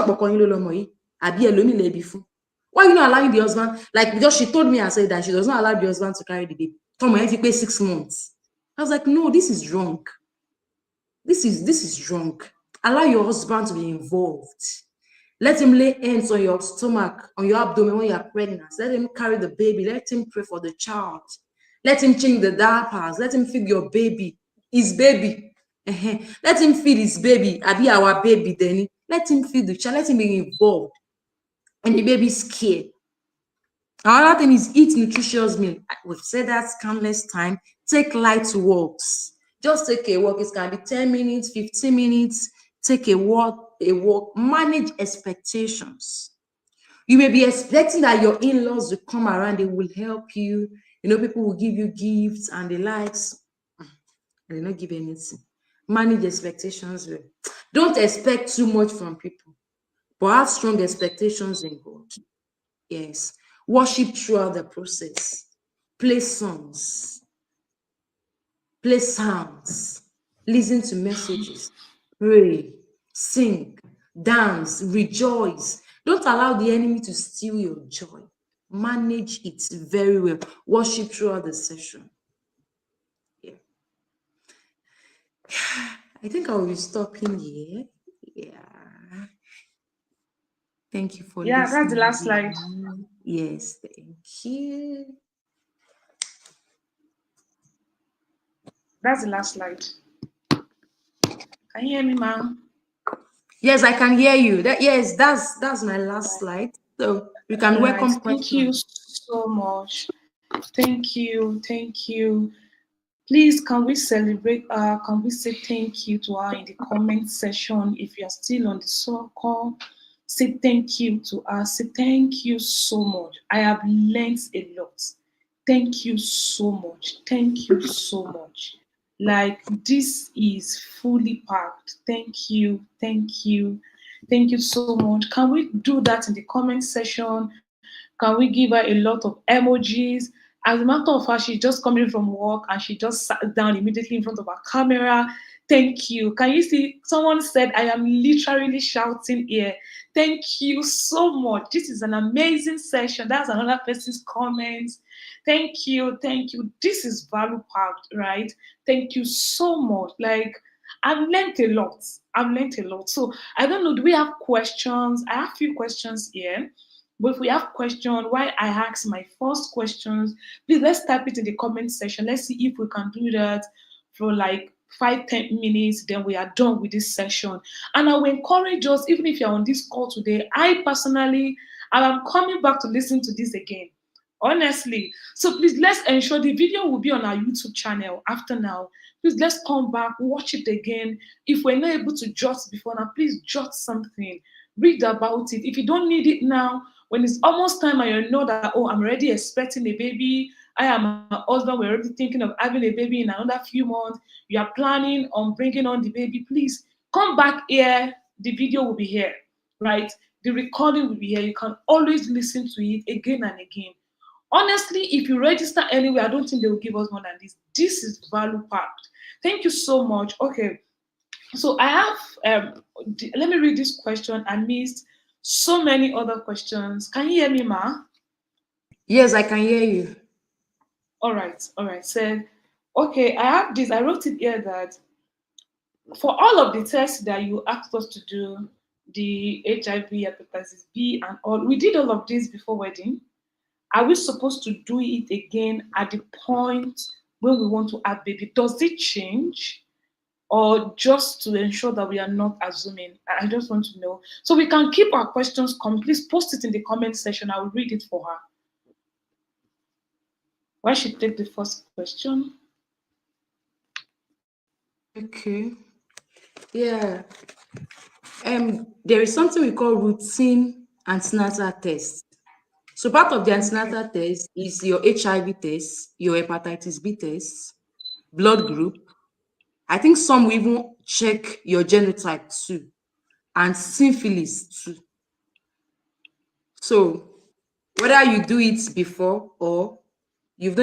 ọ̀pọ̀kan yín ló lọmọ yìí àbí ẹlòmíì lẹ bí fún? Why you not allowing the husband? Like, because she told me, I said that she does not allow the husband to carry the baby. Tọmọ yẹn fi pé 6 months. I was like, no, this is wrong. This is wrong. Allow your husband to be involved. Let him lay hands on your stomach, on your abdomen when you're pregnant. Let him carry the baby. Let him pray for the child. Let him change the diapers. Let him feed your baby, his baby. Let him feed his baby. Abi our baby, then let him feed the child. Let him be involved. And the baby's care. Another thing is eat nutritious meal. We've said that countless times. Take light walks. Just take a walk. It can be 10 minutes, 15 minutes. Take a walk. Manage expectations. You may be expecting that your in-laws will come around, they will help you. People will give you gifts and the likes. They not give anything. Manage expectations well. Don't expect too much from people, but have strong expectations in God. Yes. Worship throughout the process. Play songs. Play sounds. Listen to messages. Pray. Sing. Dance. Rejoice. Don't allow the enemy to steal your joy. Manage it very well. Worship throughout the session. Yeah. I think I will be stopping here. Yeah. Thank you for listening. Yeah, that's the last slide. Yes, thank you. That's the last slide. Can you hear me, ma'am? Yes, I can hear you. That's my last slide. So you can welcome Thank you so much. Thank you. Please, can we celebrate? Can we say thank you to her in the comment section? If you are still on the circle, say thank you to her. Say thank you so much. I have learned a lot. Thank you so much. Thank you so much. Like, this is fully packed. Thank you. Thank you. Thank you so much. Can we do that in the comment section? Can we give her a lot of emojis? As a matter of fact, she's just coming from work and she just sat down immediately in front of her camera. Thank you. Can you see? Someone said, I am literally shouting here. Thank you so much. This is an amazing session. That's another person's comments. Thank you. Thank you. This is value packed, right? Thank you so much. Like, I've learned a lot. I've learned a lot. So, I don't know. Do we have questions? I have a few questions here. But if we have questions, why I ask my first questions, please let's type it in the comment section. Let's see if we can do that for like 5-10 minutes, then we are done with this session. And I will encourage us, even if you're on this call today, I personally I am coming back to listen to this again, honestly. So please let's ensure the video will be on our YouTube channel after now. Please let's come back, watch it again. If we're not able to jot before now, please jot something, read about it. If you don't need it now, when it's almost time and you know that, oh, I'm already expecting a baby, I am a husband, we're already thinking of having a baby in another few months, you are planning on bringing on the baby, please come back here. The video will be here, right? The recording will be here. You can always listen to it again and again. Honestly, if you register anywhere, I don't think they will give us more than this. This is value packed. Thank you so much. Okay, so I have let me read this question. I missed so many other questions. Can you hear me, Ma? Yes, I can hear you. All right. Said, okay, I have this. I wrote it here that for all of the tests that you asked us to do, the HIV, hepatitis B, and all, we did all of this before wedding. Are we supposed to do it again at the point when we want to have baby? Does it change? Or just to ensure that we are not assuming? I just want to know. So we can keep our questions coming. Please post it in the comment section. I will read it for her. Why should take the first question? Okay. Yeah. There is something we call routine antenatal test. So part of the Okay. antenatal test is your HIV test, your hepatitis B test, blood group. I think some will even check your genotype too, and syphilis too. So whether you do it before or you've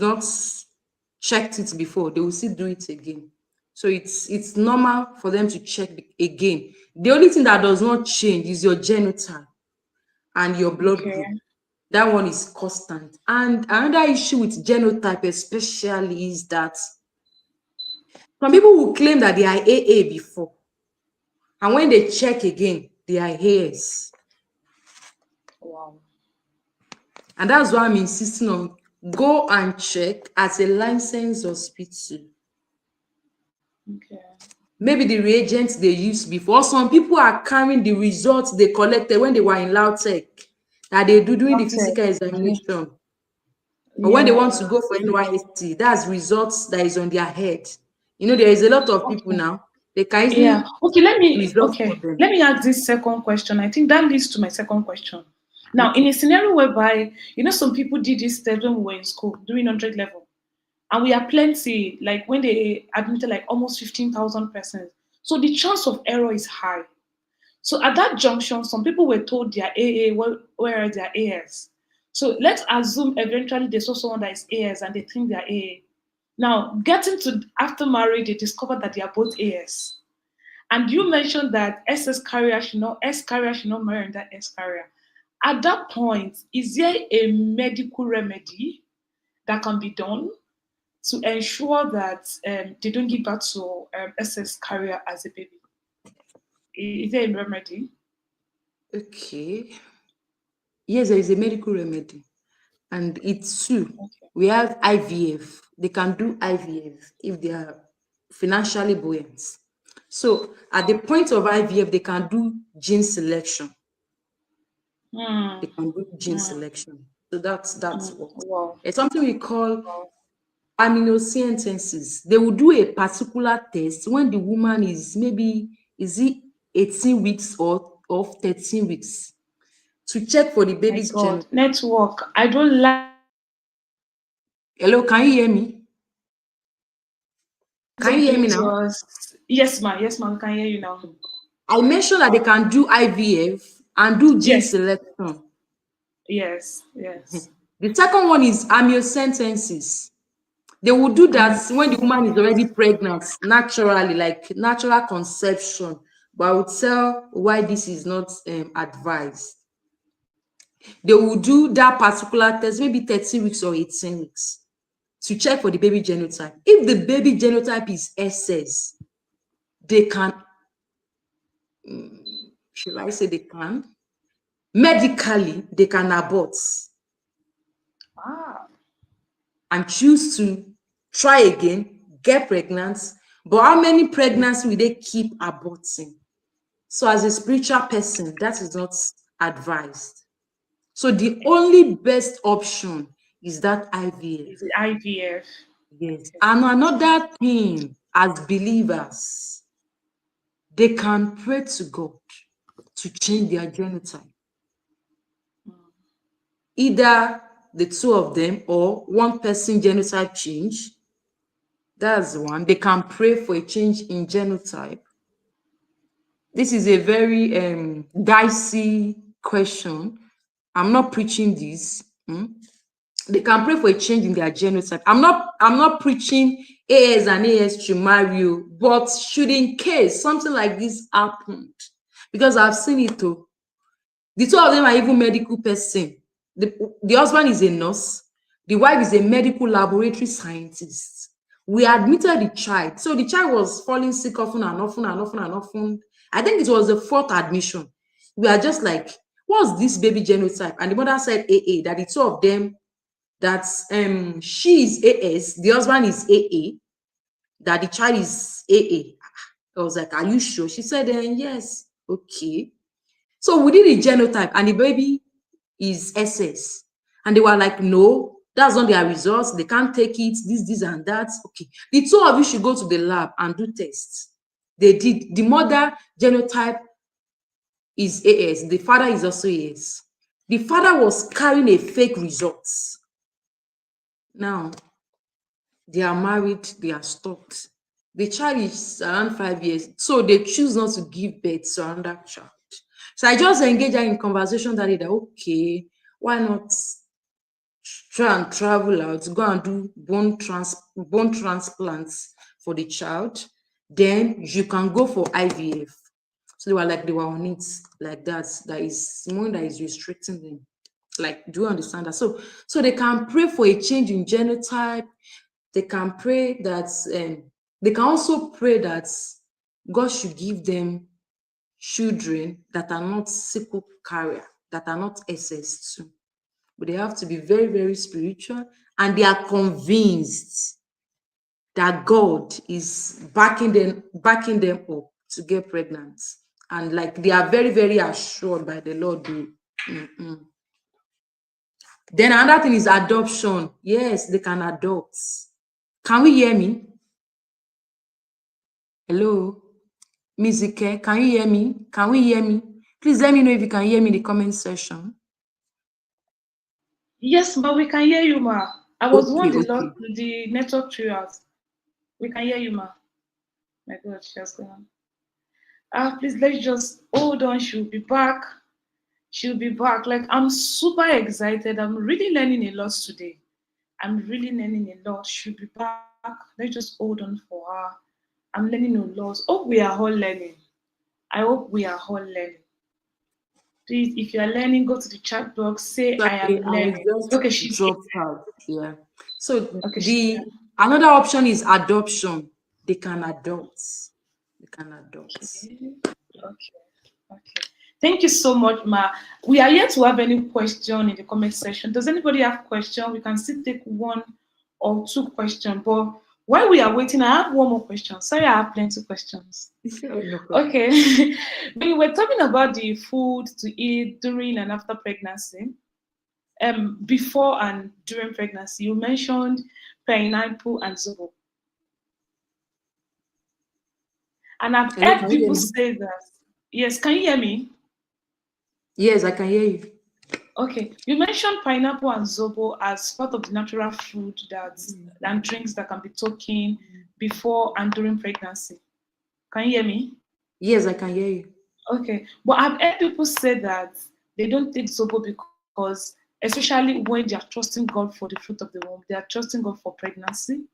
not checked it before, they will still do it again. So it's normal for them to check again. The only thing that does not change is your genotype and your blood Okay. group. That one is constant. And another issue with genotype especially is that some people will claim that they are AA before, and when they check again, they are AS. Wow. And that's why I'm insisting on go and check at a licensed hospital. Okay. Maybe the reagents they used before. Some people are carrying the results they collected when they were in Lautech that they do during the Okay. physical examination. Or when they want to Yeah. go for NYST, that's results that is on their head. You know, there is a lot of people Okay. now, they can Yeah. easily Okay. Let me. results for Okay. them. Let me ask this second question. I think that leads to my second question. Now, in Okay. a scenario whereby some people did this test when we were in school doing 100 level, and we are plenty. Like when they admitted like almost 15,000 persons, so the chance of error is high. So at that junction, some people were told they are AA, whereas they are AS. So let's assume eventually they saw someone that is AS and they think they are AA. Now, getting to after marriage, they discover that they are both AS. And you mentioned that S carrier should not marry that S carrier. At that point, is there a medical remedy that can be done to ensure that they don't give birth to SS carrier as a baby? Is there a remedy? Okay. Yes, there is a medical remedy. And it's true. Okay. We have IVF. They can do IVF if they are financially buoyant. So at the point of IVF, they can do gene selection. Hmm. They can do gene Hmm. selection. So that's what. Wow. It's something we call Wow. amniocentesis. They will do a particular test when the woman is maybe is it 18 weeks or 13 weeks to check for the My baby's God. genotype. Network. I don't like Hello, can you hear me? Can you hear me it now? was. Yes, ma'am. Yes, ma'am. We can hear you now. I mentioned that they can do IVF and do gene Yes. selection. Yes. Yes. The second one is amniocentesis. They will do that when the woman is already pregnant, naturally, like natural conception. But I would tell why this is not advised. They will do that particular test, maybe 30 weeks or 18 weeks, to check for the baby genotype. If the baby genotype is SS, they can, should I say they can? Medically, they can abort Ah, and choose to try again, get pregnant. But how many pregnancies will they keep aborting? So as a spiritual person, that is not advised. So the only best option is that IVF. is it IVF? Yes. Okay. And another thing, as believers, they can pray to God to change their genotype. Either the two of them or one person genotype change. That's one. They can pray for a change in genotype. This is a very dicey question. I'm not preaching this. They can pray for a change in their genotype. I'm not preaching AS and AS to marry you, but should in case something like this happened, because I've seen it too. The two of them are even medical person. The husband is a nurse, the wife is a medical laboratory scientist. We admitted the child. So the child was falling sick often and often and often and often. I think it was the fourth admission. We are just like, what's this baby genotype? And the mother said AA, that the two of them, that she is AS, the husband is AA, that the child is AA. I was like, are you sure? She said, yes. Okay. So we did the genotype and the baby is SS. And they were like, no, that's not their results. They can't take it, this, and that. Okay. The two of you should go to the lab and do tests. They did. The mother genotype is AS. The father is also AS. The father was carrying a fake result. Now, they are married, they are stopped. The child is around 5 years, so they choose not to give birth to another child. So I just engage her in conversation that okay, why not try and travel out, go and do bone transplants for the child? Then you can go for IVF. So they were on it like that. That is someone that is restricting them. Like, do you understand that? So they can pray for a change in genotype. They can pray that they can also pray that God should give them children that are not sickle carrier, that are not SS2. But they have to be very, very spiritual, and they are convinced that God is backing them up to get pregnant. And like they are very, very assured by the Lord. Then another thing is adoption. Yes, they can adopt. Can we hear me? Hello? Mizike, can you hear me? Can we hear me? Please let me know if you can hear me in the comment section. Yes, but we can hear you, ma. I was Okay, one okay. the network throughout. We can hear you, ma. My God, she has gone. Please let's just hold on. She'll be back. She'll be back. Like, I'm super excited. I'm really learning a lot today. I'm really learning a lot. She'll be back. Let's just hold on for her. I'm learning a lot. Hope we are all learning. I hope we are all learning. Please, if you are learning, go to the chat box. Say I am Sorry, I learning. Okay, just she's here. dropped out. Yeah. So Okay, she's the here. another option is adoption. They can adopt. They can adopt. Okay. Okay. Okay. Thank you so much, Ma. We are yet to have any question in the comment section. Does anybody have question? We can still take one or two questions. But while we are waiting, I have one more question. Sorry, I have plenty of questions. Sure, no problem. Okay. When we were talking about the food to eat during and after pregnancy, before and during pregnancy, you mentioned pineapple and zobo. And I've Hello, heard can you hear people me? say that. Yes, can you hear me? Yes, I can hear you. Okay, you mentioned pineapple and zobo as part of the natural food that and drinks that can be taken before and during pregnancy. Can you hear me? Yes, I can hear you. Okay, but I've heard people say that they don't take zobo because, especially when they are trusting God for the fruit of the womb, they are trusting God for pregnancy.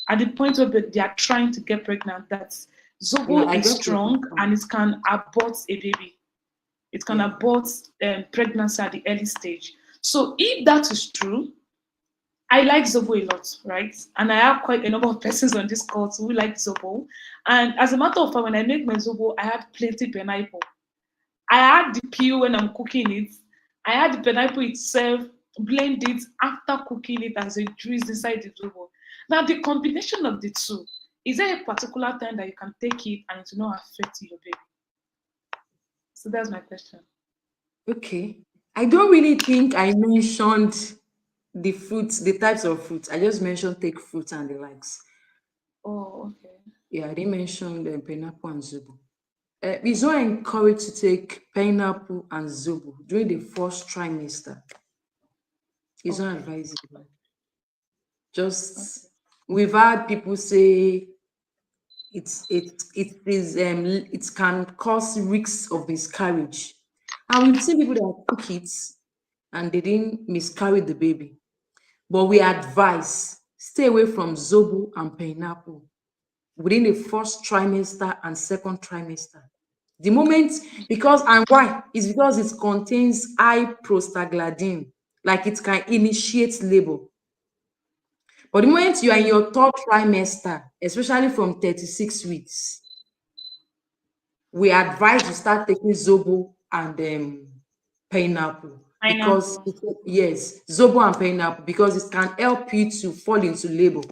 at the point where they are trying to get pregnant, that Yeah, Zobo I is get what you're strong saying. and it can abort a baby. It can Yeah. abort pregnancy at the early stage. So if that is true, I like Zobo a lot, right? And I have quite a number of persons on this call who like Zobo. And as a matter of fact, when I make my Zobo, I have plenty pineapple. I add the peel when I'm cooking it. I add the pineapple itself, blend it after cooking it as a juice inside the Zobo. Now, the combination of the two, is there a particular time that you can take it and it will not affect your baby? So that's my question. Okay. I don't really think I mentioned the fruits, the types of fruits. I just mentioned take fruits and the likes. Oh, okay. Yeah, I didn't mention the pineapple and zobo. It's not encouraged to take pineapple and zobo during the first trimester. It's not Okay. advisable. Okay. Just we've had people say it can cause risks of miscarriage, and we've seen people that took it and they didn't miscarry the baby. But we advise stay away from zobo and pineapple within the first trimester and second trimester. The moment, because and why is because it contains high prostaglandin, like it can initiate labor. But the moment you are in your third trimester, especially from 36 weeks, we advise you start taking zobo and pineapple because Pineapple. yes, zobo and pineapple because it can help you to fall into labor.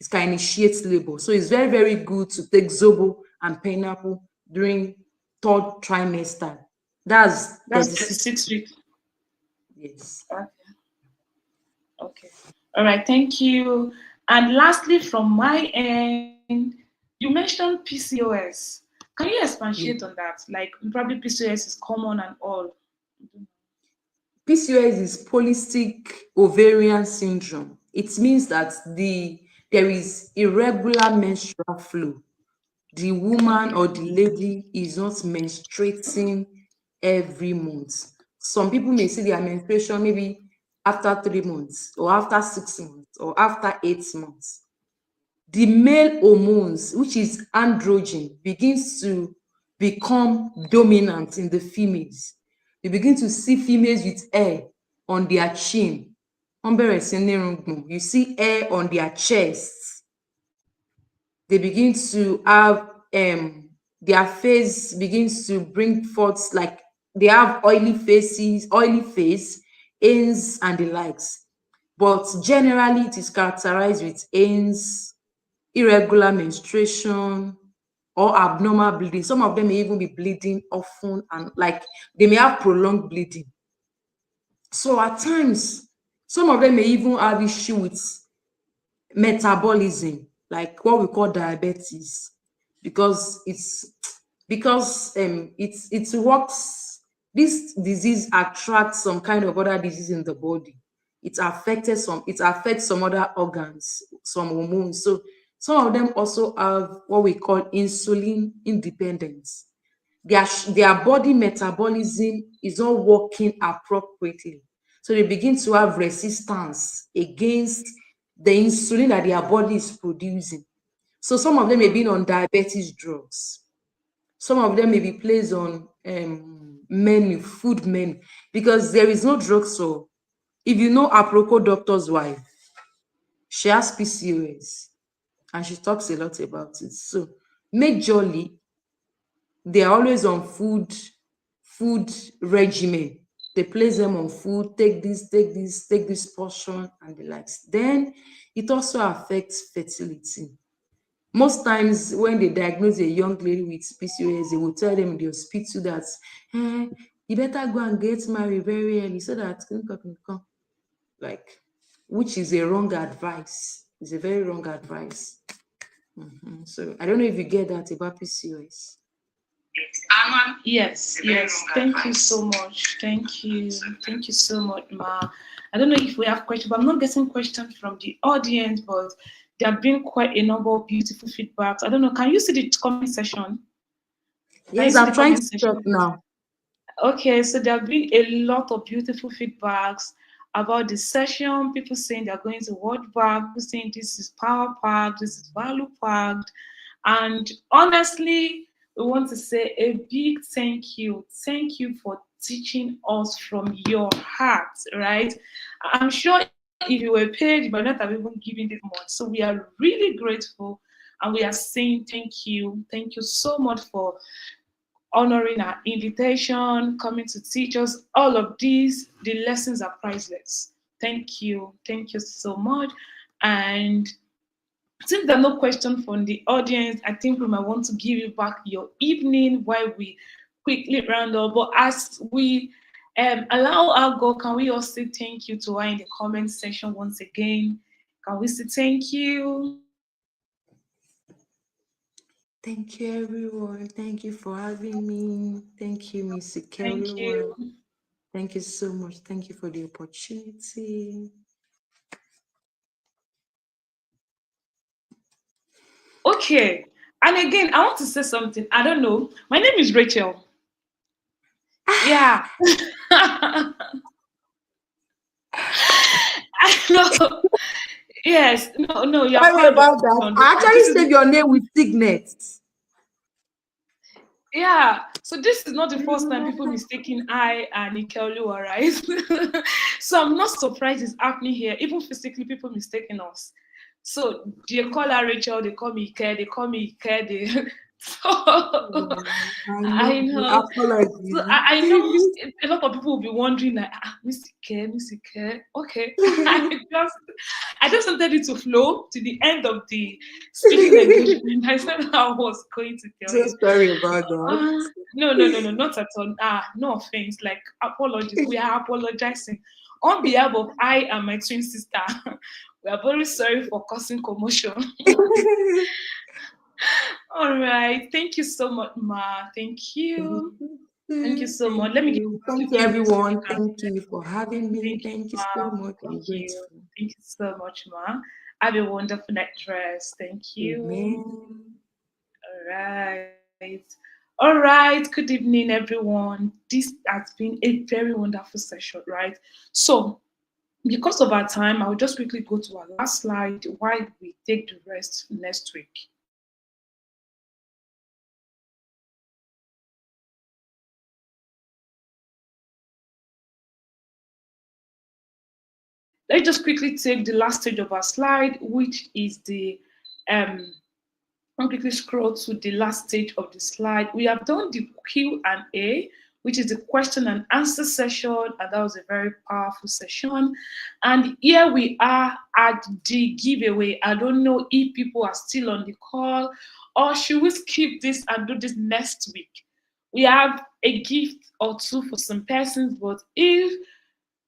It can initiate labor. So it's very, very good to take zobo and pineapple during third trimester. That's That's 36 36 weeks. weeks. Yes. Okay. Okay. All right. Thank you. And lastly, from my end, you mentioned PCOS. Can you expatiate Yeah. on that? Like, probably PCOS is common and all. PCOS is polycystic ovarian syndrome. It means that there is irregular menstrual flow. The woman Okay. or the lady is not menstruating every month. Some people may see their menstruation maybe after 3 months, or after 6 months, or after 8 months. The male hormones, which is androgen, begins to become dominant in the females. You begin to see females with hair on their chin. You see hair on their chest. They begin to have their face begins to bring forth, like they have oily face, ends and the likes. But generally it is characterized with ends, irregular menstruation, or abnormal bleeding. Some of them may even be bleeding often and like they may have prolonged bleeding. So at times, some of them may even have issue with metabolism, like what we call diabetes, because it works. This disease attracts some kind of other disease in the body. It affects some other organs, some hormones. So some of them also have what we call insulin independence. Their body metabolism is not working appropriately, so they begin to have resistance against the insulin that their body is producing. So some of them may be on diabetes drugs, some of them may be placed on food menu, because there is no drug. So if you know aproko doctor's wife, she has PCOS and she talks a lot about it. So majorly they are always on food regimen. They place them on food, take this portion and the likes. Then it also affects fertility. Most times when they diagnose a young lady with PCOS, they will tell them in the hospital that you better go and get married very early so that can come. Like, which is a wrong advice. It's a very wrong advice. So I don't know if you get that about PCOS. Yes, yes. Thank you so much. Thank you. Thank you so much, Ma. I don't know if we have questions, but I'm not getting questions from the audience, but there have been quite a number of beautiful feedbacks. I don't know. Can you see the comment section? Can you Yes, see the I'm trying comment to check section? now. Okay, so there have been a lot of beautiful feedbacks. about the session. People saying they're going to word back, people saying this is power packed, this is value packed. And honestly, we want to say a big thank you. Thank you for teaching us from your heart, right? I'm sure if you were paid, you might not have even given this much. So we are really grateful and we are saying thank you. Thank you so much for honoring our invitation, coming to teach us all of these. The lessons are priceless. Thank you. Thank you so much. And since there are no questions from the audience, I think we might want to give you back your evening while we quickly round up. But as we allow our go, can we all say thank you to her in the comment section once again? Can we say thank you? Thank you, everyone. Thank you for having me. Thank you, Miss Thank Oluwa. you. Thank you so much. Thank you for the opportunity. Okay. And again, I want to say something. I don't know. My name is Rachel. Yeah. I know. Yes. No, no, you're Sorry proud of about me to that. I understand. actually This is saved your name with Signet. Yeah, so this is not the first time people mistaking I and Ikeolu, right? So I'm not surprised it's happening here. Even physically, people mistaking us. So they call her Rachel, they call me Ike, they call me Ike. So I I know. know. So Apologies. I know a lot of people will be wondering like, Miss Ike, Miss Ike. Okay, I just wanted it to flow to the end of the speaking engagement. I said I was going to tell So you. sorry about that. No, no, no, no, not at all. No offense. Like apologies. We are apologizing on behalf of I and my twin sister. We are very sorry for causing commotion. All right. Thank you so much, Ma. Thank you. Thank you so Thank much. Let me give you. it to Thank you, you so you everyone. can. Thank you for having me. Thank you, Thank you so Ma. much. I'm Thank you. grateful. Thank you so much, Ma. Have a wonderful night rest. Thank you. Amen. All right. All right. Good evening, everyone. This has been a very wonderful session, right? So, because of our time, I'll just quickly go to our last slide while we take the rest next week. Let's just quickly take the last stage of our slide, which is the I'll quickly scroll to the last stage of the slide. We have done the Q&A, which is the question and answer session, and that was a very powerful session. And here we are at the giveaway. I don't know if people are still on the call, or should we skip this and do this next week? We have a gift or two for some persons, but if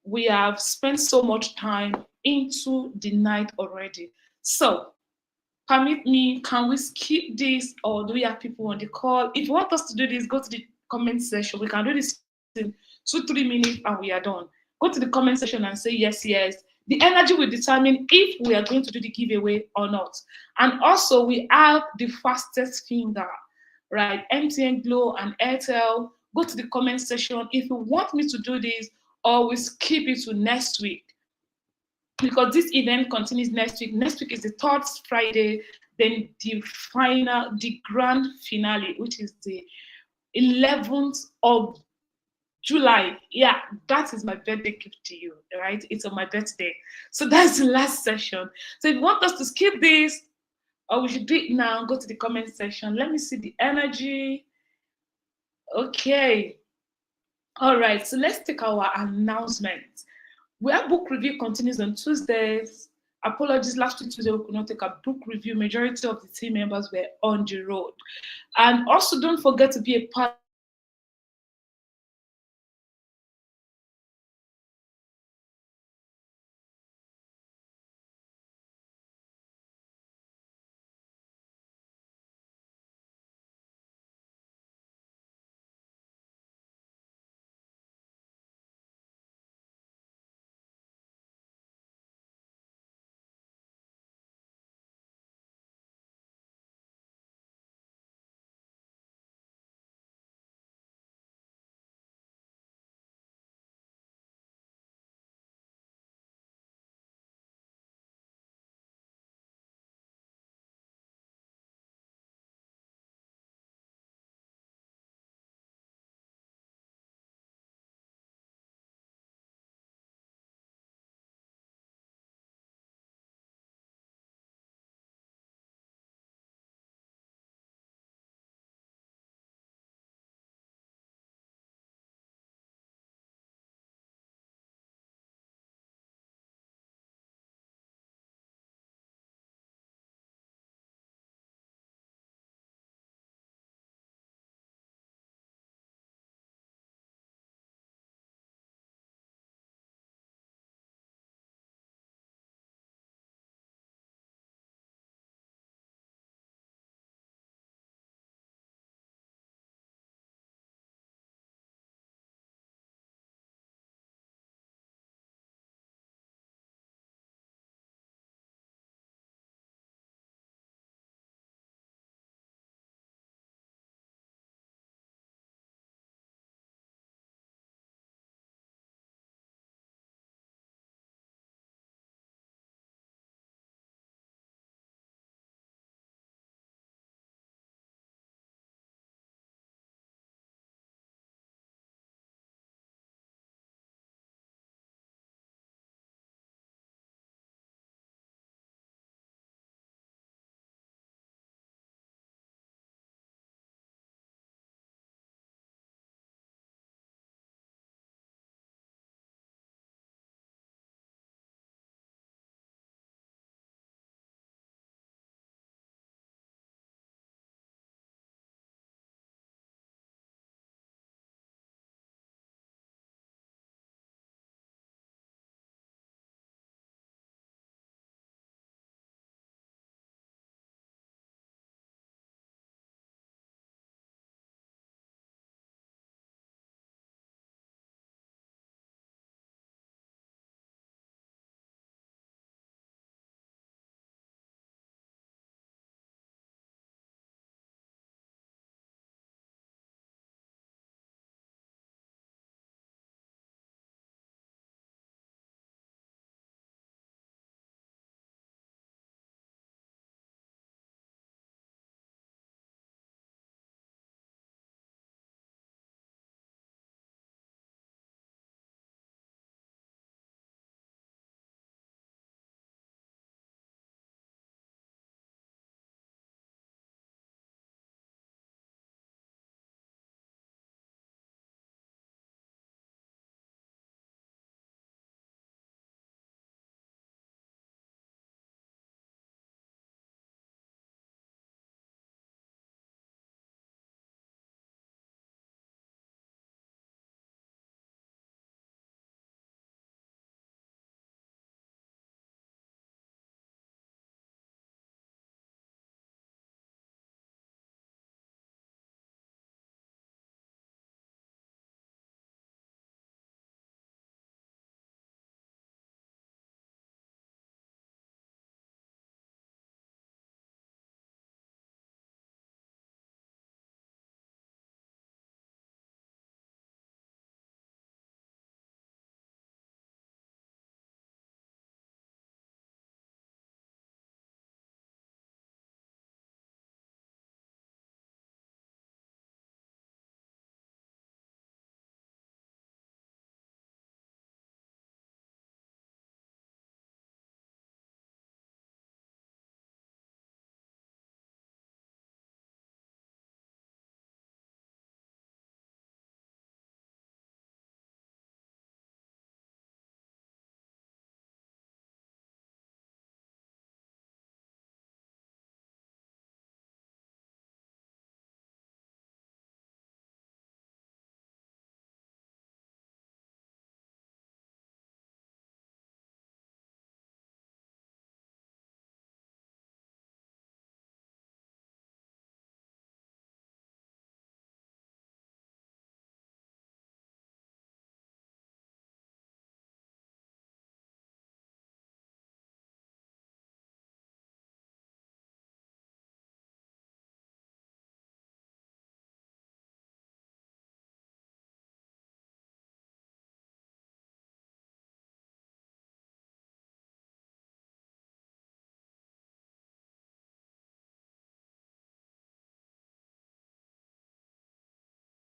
we have spent so much time into the night already. So permit me, can we skip this or do we have people on the call? If you want us to do this, go to the comment section. We can do this in 2-3 minutes and we are done. Go to the comment section and say yes, yes. The energy will determine if we are going to do the giveaway or not. And also, we have the fastest finger, right? MTN, Glow, and Airtel. Go to the comment section if you want me to do this, or we skip it to next week because this event continues next week. Next week is the third Friday, then the final, the grand finale, which is the 11th of July. Yeah, that is my birthday gift to you, right? It's on my birthday. So that's the last session. So if you want us to skip this, or we should do it now, go to the comment section. Let me see the energy. Okay. All right. So let's take our announcement. Where book review continues on Tuesdays. Apologies, last week Tuesday we could not take a book review. Majority of the team members were on the road. And also don't forget to be a part